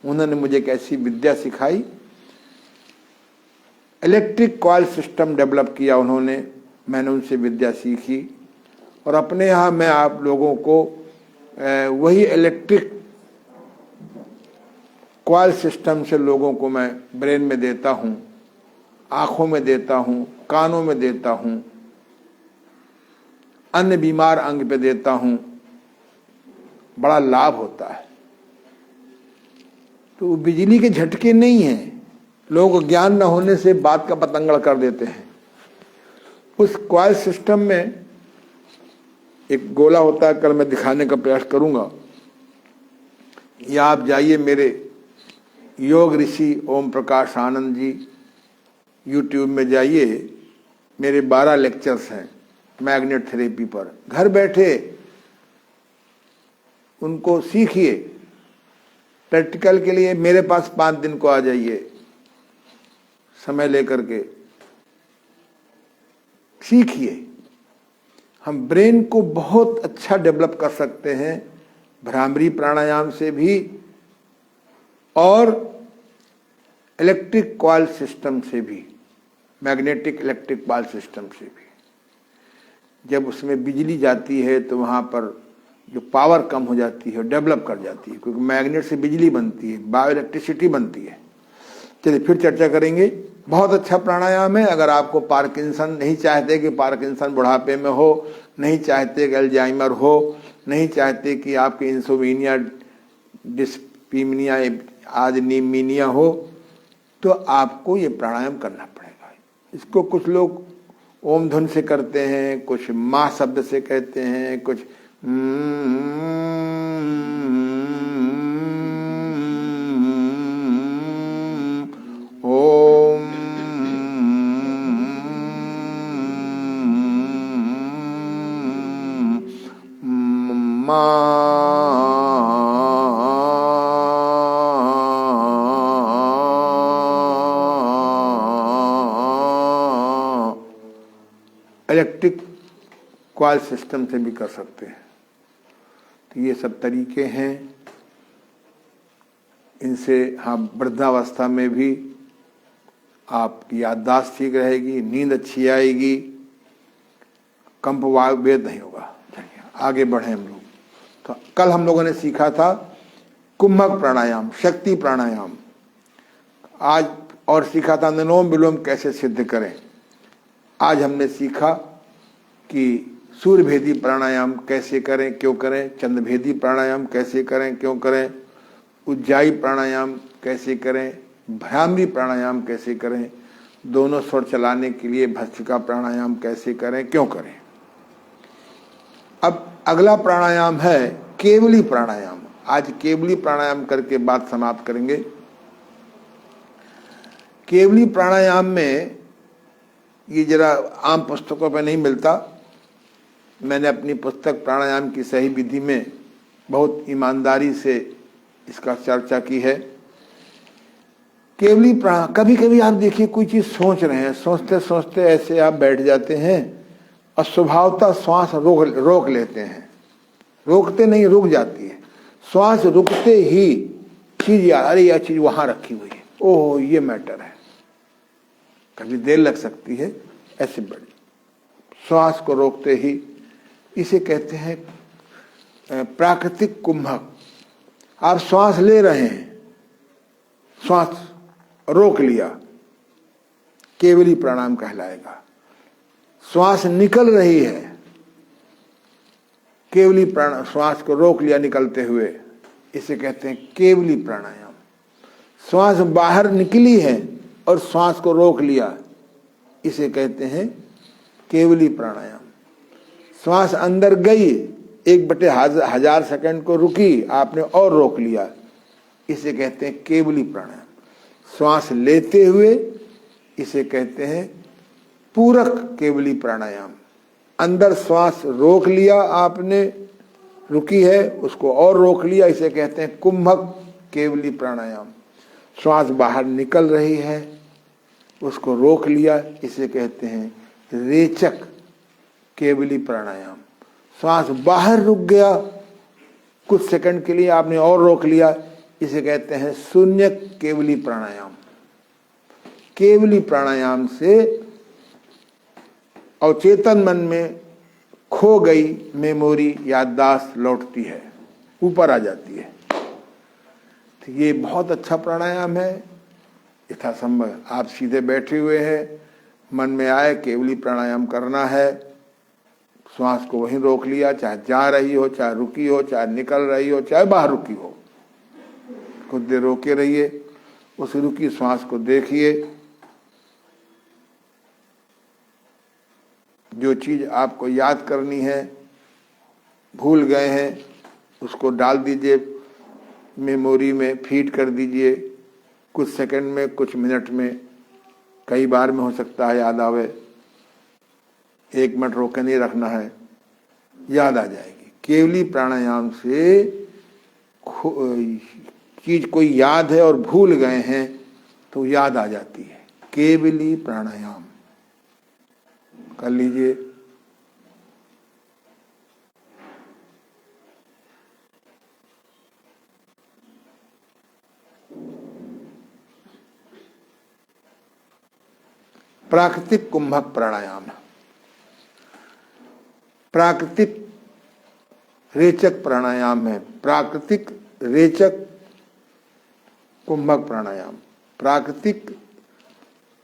उन्होंने मुझे एक ऐसी विद्या सिखाई, इलेक्ट्रिक कॉइल सिस्टम डेवलप किया उन्होंने, मैंने उनसे विद्या सीखी। और अपने यहाँ मैं आप लोगों को वही इलेक्ट्रिक कॉइल सिस्टम से लोगों को मैं ब्रेन में देता हूँ, आँखों में देता हूँ, कानों में देता हूँ, अन्य बीमार अंग पे देता हूँ, बड़ा लाभ होता है। तो बिजली के झटके नहीं हैं, लोग ज्ञान न होने से बात का पतंगड़ कर देते हैं। उस कॉइल सिस्टम में एक गोला होता है, कल मैं दिखाने का प्रयास करूंगा। या आप जाइए मेरे योग ऋषि ओम प्रकाश आनंद जी यूट्यूब में जाइए, मेरे 12 लेक्चर्स हैं मैग्नेट थेरेपी पर। घर बैठे उनको सीखिए। प्रैक्टिकल के लिए मेरे पास 5 दिन को आ जाइए, समय लेकर के सीखिए। हम ब्रेन को बहुत अच्छा डेवलप कर सकते हैं भ्रामरी प्राणायाम से भी और इलेक्ट्रिक कॉइल सिस्टम से भी, मैग्नेटिक इलेक्ट्रिक कॉइल सिस्टम से भी। जब उसमें बिजली जाती है तो वहाँ पर जो पावर कम हो जाती है, डेवलप कर जाती है, क्योंकि मैग्नेट से बिजली बनती है, बायो इलेक्ट्रिसिटी बनती है। चलिए फिर चर्चा करेंगे। बहुत अच्छा प्राणायाम है। अगर आपको पार्किंसन, नहीं चाहते कि पार्किंसन बुढ़ापे में हो, नहीं चाहते कि अल्जाइमर हो, नहीं चाहते कि आपकी इंसोमिनिया, डिस्पीमिया आदि नीमिनिया हो, तो आपको ये प्राणायाम करना पड़ेगा। इसको कुछ लोग ओम धुन से करते हैं, कुछ माँ शब्द से कहते हैं, कुछ ओम माँ इलेक्ट्रिक कॉइल सिस्टम से भी कर सकते हैं। तो ये सब तरीके हैं। इनसे हाँ, वृद्धावस्था में भी आपकी याददाश्त ठीक रहेगी, नींद अच्छी आएगी, कंप वेद नहीं होगा। आगे बढ़े हम लोग। तो कल हम लोगों ने सीखा था कुंभक प्राणायाम, शक्ति प्राणायाम। आज और सीखा था अनुलोम विलोम कैसे सिद्ध करें। आज हमने सीखा कि सूर्यभेदी प्राणायाम कैसे करें, क्यों करें, चंद्रभेदी प्राणायाम कैसे करें, क्यों करें, उज्जाई प्राणायाम कैसे करें, भ्रामरी प्राणायाम कैसे करें, दोनों स्वर चलाने के लिए भस्त्रिका प्राणायाम कैसे करें, क्यों करें। अब अगला प्राणायाम है केवली प्राणायाम। आज केवली प्राणायाम करके बात समाप्त करेंगे। केवली प्राणायाम में ये जरा आम पुस्तकों पर नहीं मिलता। मैंने अपनी पुस्तक प्राणायाम की सही विधि में बहुत ईमानदारी से इसका चर्चा की है। केवली प्राणायाम, कभी कभी आप देखिए कोई चीज सोच रहे हैं, सोचते सोचते ऐसे आप बैठ जाते हैं और स्वभावतः श्वास रोक लेते हैं। रोकते नहीं, रुक जाती है। श्वास रुकते ही चीज याद, अरे यह चीज वहां रखी हुई है, ओह ये मैटर है। कभी देर लग सकती है, ऐसे बड़ी श्वास को रोकते ही, इसे कहते हैं प्राकृतिक कुंभक। आप श्वास ले रहे हैं, श्वास रोक लिया, केवली प्राणायाम कहलाएगा। श्वास निकल रही है, केवली प्राणायाम, श्वास को रोक लिया निकलते हुए, इसे कहते हैं केवली प्राणायाम। श्वास बाहर निकली है और श्वास को रोक लिया, इसे कहते हैं केवली प्राणायाम। श्वास अंदर गई, 1/1000 सेकंड को रुकी, आपने और रोक लिया, इसे कहते हैं केवली प्राणायाम। श्वास लेते हुए, इसे कहते हैं पूरक केवली प्राणायाम। अंदर श्वास रोक लिया आपने, रुकी है, उसको और रोक लिया, इसे कहते हैं कुंभक केवली प्राणायाम। श्वास बाहर निकल रही है, उसको रोक लिया, इसे कहते हैं रेचक केवली प्राणायाम। श्वास बाहर रुक गया, कुछ सेकंड के लिए आपने और रोक लिया, इसे कहते हैं शून्य केवली प्राणायाम। केवली प्राणायाम से अवचेतन मन में खो गई मेमोरी, याददाश्त लौटती है, ऊपर आ जाती है। तो ये बहुत अच्छा प्राणायाम है। यथासंभव आप सीधे बैठे हुए हैं, मन में आए केवली प्राणायाम करना है, श्वास को वहीं रोक लिया, चाहे जा रही हो, चाहे रुकी हो, चाहे निकल रही हो, चाहे बाहर रुकी हो, कुछ देर रोके रहिए, उस रुकी श्वास को देखिए। जो चीज आपको याद करनी है, भूल गए हैं, उसको डाल दीजिए मेमोरी में, फीड कर दीजिए। कुछ सेकंड में, कुछ मिनट में, कई बार में हो सकता है याद आवे। 1 मिनट रोके नहीं रखना है, याद आ जाएगी। केवली प्राणायाम से चीज कोई याद है और भूल गए हैं तो याद आ जाती है। केवली प्राणायाम कर लीजिए। प्राकृतिक कुंभक प्राणायाम, प्राकृतिक रेचक प्राणायाम है। प्राकृतिक रेचक कुंभक प्राणायाम, प्राकृतिक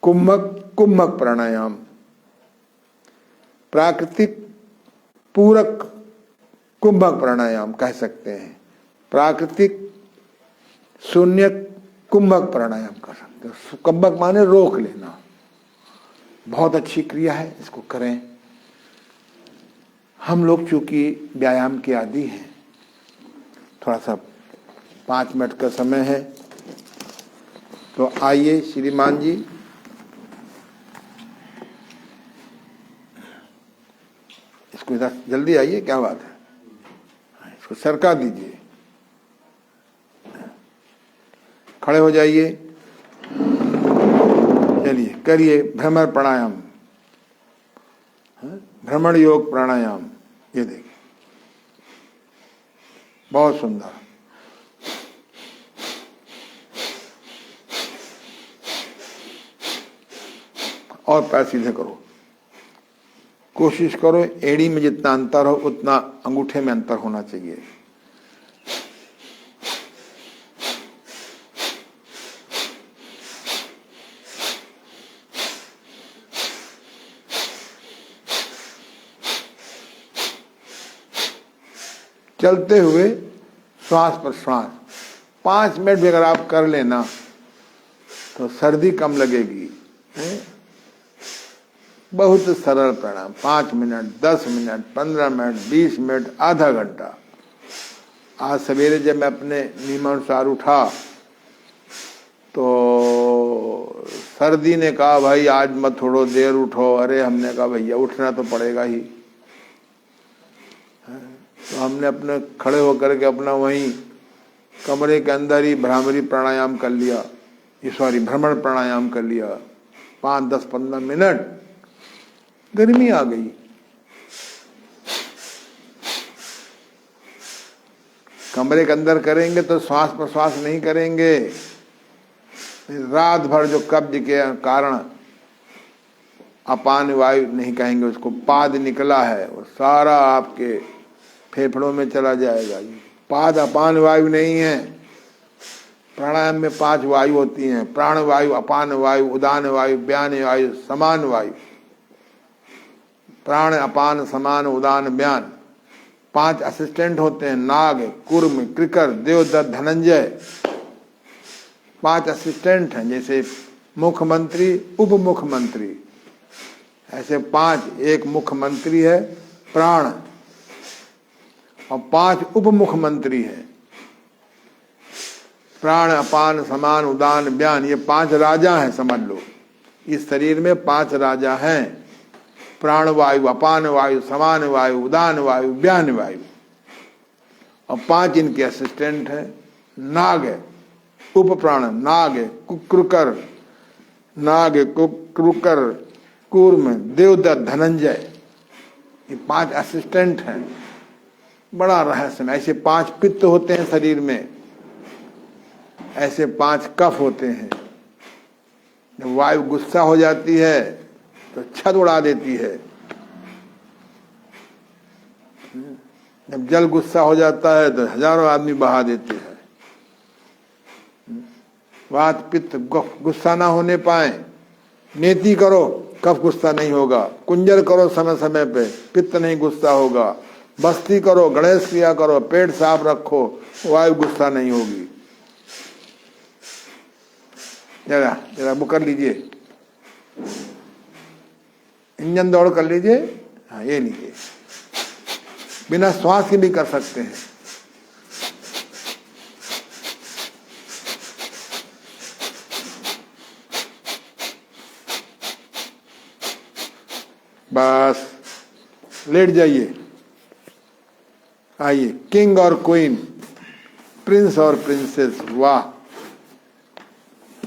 कुंभक प्राणायाम, प्राकृतिक पूरक कुंभक प्राणायाम कह सकते हैं। प्राकृतिक शून्य कुंभक प्राणायाम कर सकते हैं। कुंभक माने रोक लेना। बहुत अच्छी क्रिया है, इसको करें। हम लोग चूंकि व्यायाम के आदी हैं, थोड़ा सा 5 मिनट का समय है, तो आइए श्रीमान जी, इसको इधर जल्दी आइए, क्या बात है, इसको सरका दीजिए, खड़े हो जाइए, चलिए करिए भ्रमर प्राणायाम, भ्रमण योग प्राणायाम। ये देखिए, बहुत सुंदर। और पैर सीधे करो, कोशिश करो एड़ी में जितना अंतर हो उतना अंगूठे में अंतर होना चाहिए। चलते हुए श्वास पर श्वास 5 मिनट भी अगर आप कर लेना तो सर्दी कम लगेगी। बहुत सरल प्राणायाम, 5 मिनट, 10 मिनट, 15 मिनट, 20 मिनट, आधा घंटा। आज सवेरे जब मैं अपने नियमानुसार उठा तो सर्दी ने कहा भाई आज मत थोड़ो देर उठो। अरे हमने कहा भैया उठना तो पड़ेगा ही। तो हमने अपने खड़े होकर के अपना वहीं कमरे के अंदर ही भ्रामरी प्राणायाम कर लिया, भ्रमण प्राणायाम कर लिया। 5, 10, 15 मिनट। गर्मी आ गई, कमरे के अंदर करेंगे तो श्वास प्रश्वास नहीं करेंगे। रात भर जो कब्ज के कारण अपान वायु नहीं कहेंगे उसको, पाद निकला है वो सारा आपके फेफड़ों में चला जाएगा। पाद अपान वायु नहीं है। प्राणायाम में 5 वायु होती हैं, प्राण वायु, अपान वायु, उदान वायु, व्यान वायु, समान वायु। प्राण, अपान, समान, उदान, व्यान 5 असिस्टेंट होते हैं। नाग, कुर्म, कृकर, देवदत्त, धनंजय 5 असिस्टेंट हैं। जैसे मुख्यमंत्री, उप मुख्यमंत्री, ऐसे 5। एक मुख्यमंत्री है प्राण और 5 उप मुख्यमंत्री है। प्राण, अपान, समान, उदान, व्यान, ये 5 राजा हैं समझ लो। इस शरीर में 5 राजा हैं। प्राण वायु, अपान वायु, समान वायु, उदान वायु, व्यान वायु, और 5 इनके असिस्टेंट हैं। नाग है उप प्राण, नाग है कुक्रुकर, नाग है कुक्रुकर, कूर्म, देवदत्त, धनंजय, ये 5 असिस्टेंट हैं। बड़ा रहस्य। ऐसे 5 पित्त होते हैं शरीर में, ऐसे 5 कफ होते हैं। जब वायु गुस्सा हो जाती है तो छत उड़ा देती है। जब जल गुस्सा हो जाता है तो हजारों आदमी बहा देते हैं। वात पित्त गुस्सा ना होने पाए, नेति करो, कफ गुस्सा नहीं होगा। कुंजर करो समय समय पे, पित्त नहीं गुस्सा होगा। बस्ती करो, गणेश क्रिया करो, पेट साफ रखो, वायु गुस्सा नहीं होगी। जरा जरा वो कर लीजिए, इंजन दौड़ कर लीजिए। हाँ ये लीजिए, बिना श्वास के भी कर सकते हैं। बस लेट जाइए। आइए, किंग और क्वीन, प्रिंस और प्रिंसेस, वाह।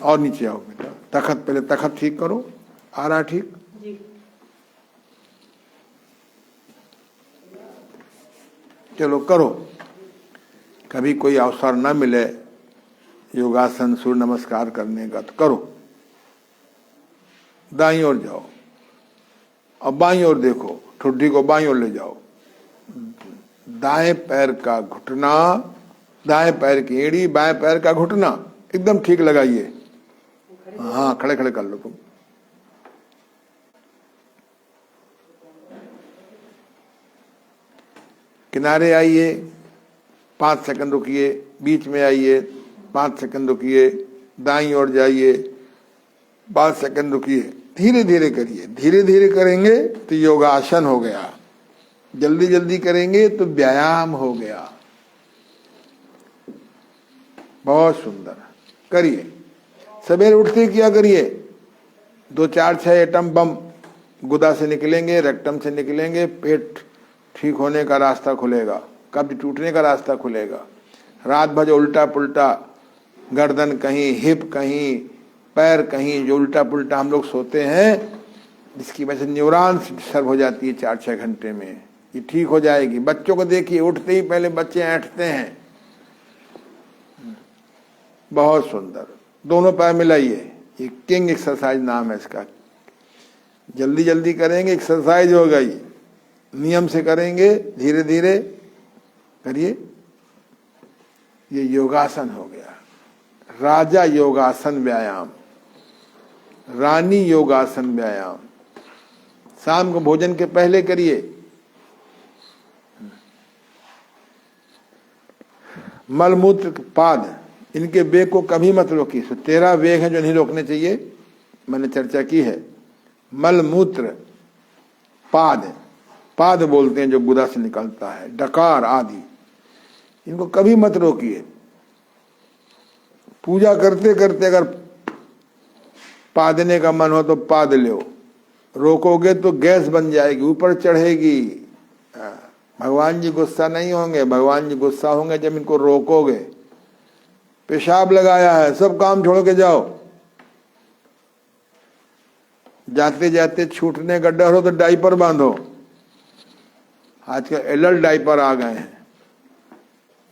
और नीचे आओ बेटा, तखत, पहले तखत ठीक करो। आ रहा ठीक? चलो करो। कभी कोई अवसर न मिले योगासन, सूर्य नमस्कार करने का तो करो। दाईं ओर जाओ, अब बाईं ओर देखो, ठुड्डी को बाईं ओर ले जाओ। दाएं पैर का घुटना, दाएं पैर की एड़ी, बाएं पैर का घुटना एकदम ठीक लगाइए। हाँ खड़े खड़े कर लो तुम। किनारे आइए, 5 सेकंड रुकिए, बीच में आइए, 5 सेकंड रुकिए, दाईं ओर जाइए, 5 सेकंड रुकिए। धीरे धीरे करिए। धीरे धीरे करेंगे तो योगासन हो गया, जल्दी जल्दी करेंगे तो व्यायाम हो गया। बहुत सुंदर करिए। सवेरे उठते क्या करिए, 2 4 6 एटम बम गुदा से निकलेंगे, रेक्टम से निकलेंगे, पेट ठीक होने का रास्ता खुलेगा, कब्ज टूटने का रास्ता खुलेगा। रात भर उल्टा पुल्टा, गर्दन कहीं, हिप कहीं, पैर कहीं, जो उल्टा पुल्टा हम लोग सोते हैं, जिसकी वजह से न्यूरॉन्स डिस्टर्ब हो जाती है 4 6 घंटे में, ये ठीक हो जाएगी। बच्चों को देखिए, उठते ही पहले बच्चे ऐंठते हैं। बहुत सुंदर। दोनों पैर मिलाइए, ये किंग एक्सरसाइज नाम है इसका। जल्दी जल्दी करेंगे, एक्सरसाइज हो गई। नियम से करेंगे, धीरे धीरे करिए। ये योगासन हो गया। राजा योगासन व्यायाम, रानी योगासन व्यायाम। शाम को भोजन के पहले करिए। मलमूत्र पाद, इनके वेग को कभी मत रोकिए। 13 वेग हैं जो नहीं रोकने चाहिए, मैंने चर्चा की है। मलमूत्र पाद, पाद बोलते हैं जो गुदा से निकलता है, डकार आदि, इनको कभी मत रोकिए। पूजा करते करते अगर पादने का मन हो तो पाद लो, रोकोगे तो गैस बन जाएगी, ऊपर चढ़ेगी। भगवान जी गुस्सा नहीं होंगे, भगवान जी गुस्सा होंगे जब इनको रोकोगे। पेशाब लगाया है, सब काम छोड़ के जाओ। जाते जाते छूटने का डर हो तो डाइपर बांधो। आजकल एडल्ट डाइपर आ गए हैं।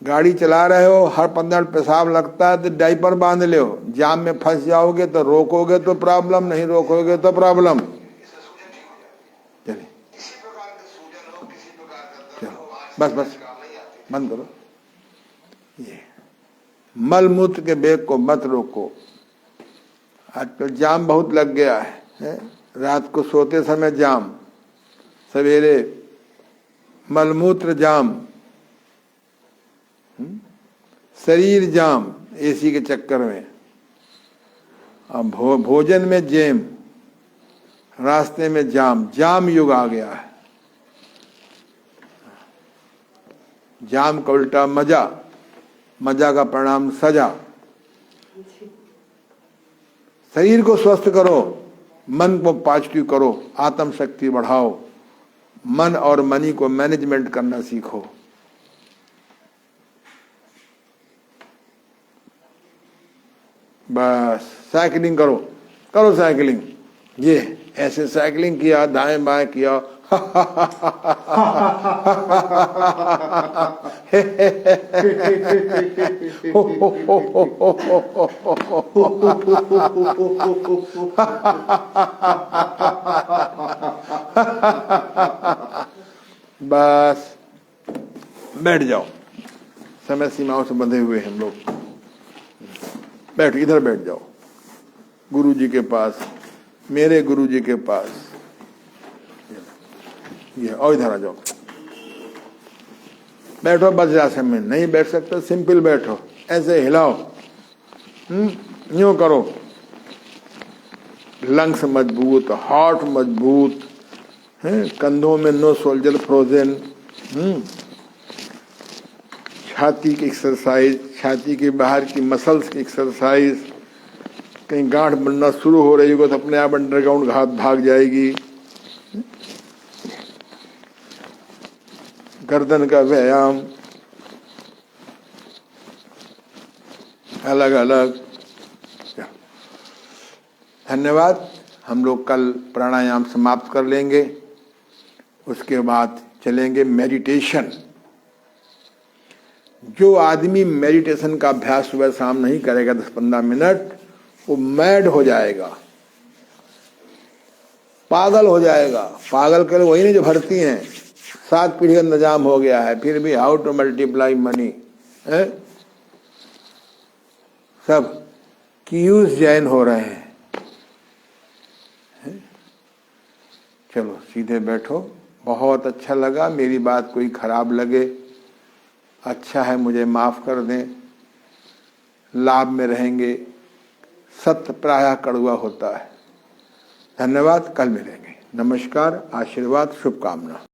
गाड़ी चला रहे हो, हर 15 पेशाब लगता है तो डाइपर बांध लो। जाम में फंस जाओगे तो रोकोगे तो प्रॉब्लम, नहीं रोकोगे तो प्रॉब्लम। बस बस बंद करो। ये मल मूत्र के बेग को मत रोको। आजकल जाम बहुत लग गया है? रात को सोते समय जाम, सवेरे मलमूत्र जाम, शरीर जाम एसी के चक्कर में। अब भोजन में जैम, रास्ते में जाम, जाम युग आ गया है। जाम का उल्टा मजा, मजा का परिणाम सजा। शरीर को स्वस्थ करो, मन को पॉजिटिव करो, आत्म शक्ति बढ़ाओ, मन और मनी को मैनेजमेंट करना सीखो। बस साइकिलिंग करो, करो साइकिलिंग। ये ऐसे साइकिलिंग किया, दाएं बाएं किया, बस बैठ जाओ। समय सीमाओं से बंधे हुए हम लोग। बैठ, इधर बैठ जाओ, गुरु जी के पास, मेरे गुरु जी के पास। ये और इधर आ जाओ, बैठो वज्रासन में। नहीं बैठ सकते सिंपल बैठो, ऐसे हिलाओ, यूं करो। लंग्स मजबूत, हार्ट मजबूत है, कंधों में नो सोल्जर फ्रोजन। छाती की एक्सरसाइज, छाती के बाहर की मसल्स की एक्सरसाइज। कहीं गांठ बनना शुरू हो रही हो तो अपने आप अंडरग्राउंड घात भाग जाएगी। गर्दन का व्यायाम, अलग अलग। धन्यवाद। हम लोग कल प्राणायाम समाप्त कर लेंगे, उसके बाद चलेंगे मेडिटेशन। जो आदमी मेडिटेशन का अभ्यास सुबह शाम नहीं करेगा 10-15 मिनट, वो मैड हो जाएगा, पागल हो जाएगा। पागल कर वही नहीं जो भर्ती हैं। 7 पीढ़ी का निजाम हो गया है, फिर भी हाउ टू मल्टीप्लाई मनी है, सब क्यूज जैन हो रहे हैं। चलो सीधे बैठो। बहुत अच्छा लगा। मेरी बात कोई खराब लगे, अच्छा है मुझे माफ कर दें। लाभ में रहेंगे। सत्य प्रायः कड़वा होता है। धन्यवाद। कल मिलेंगे। नमस्कार, आशीर्वाद, शुभकामना।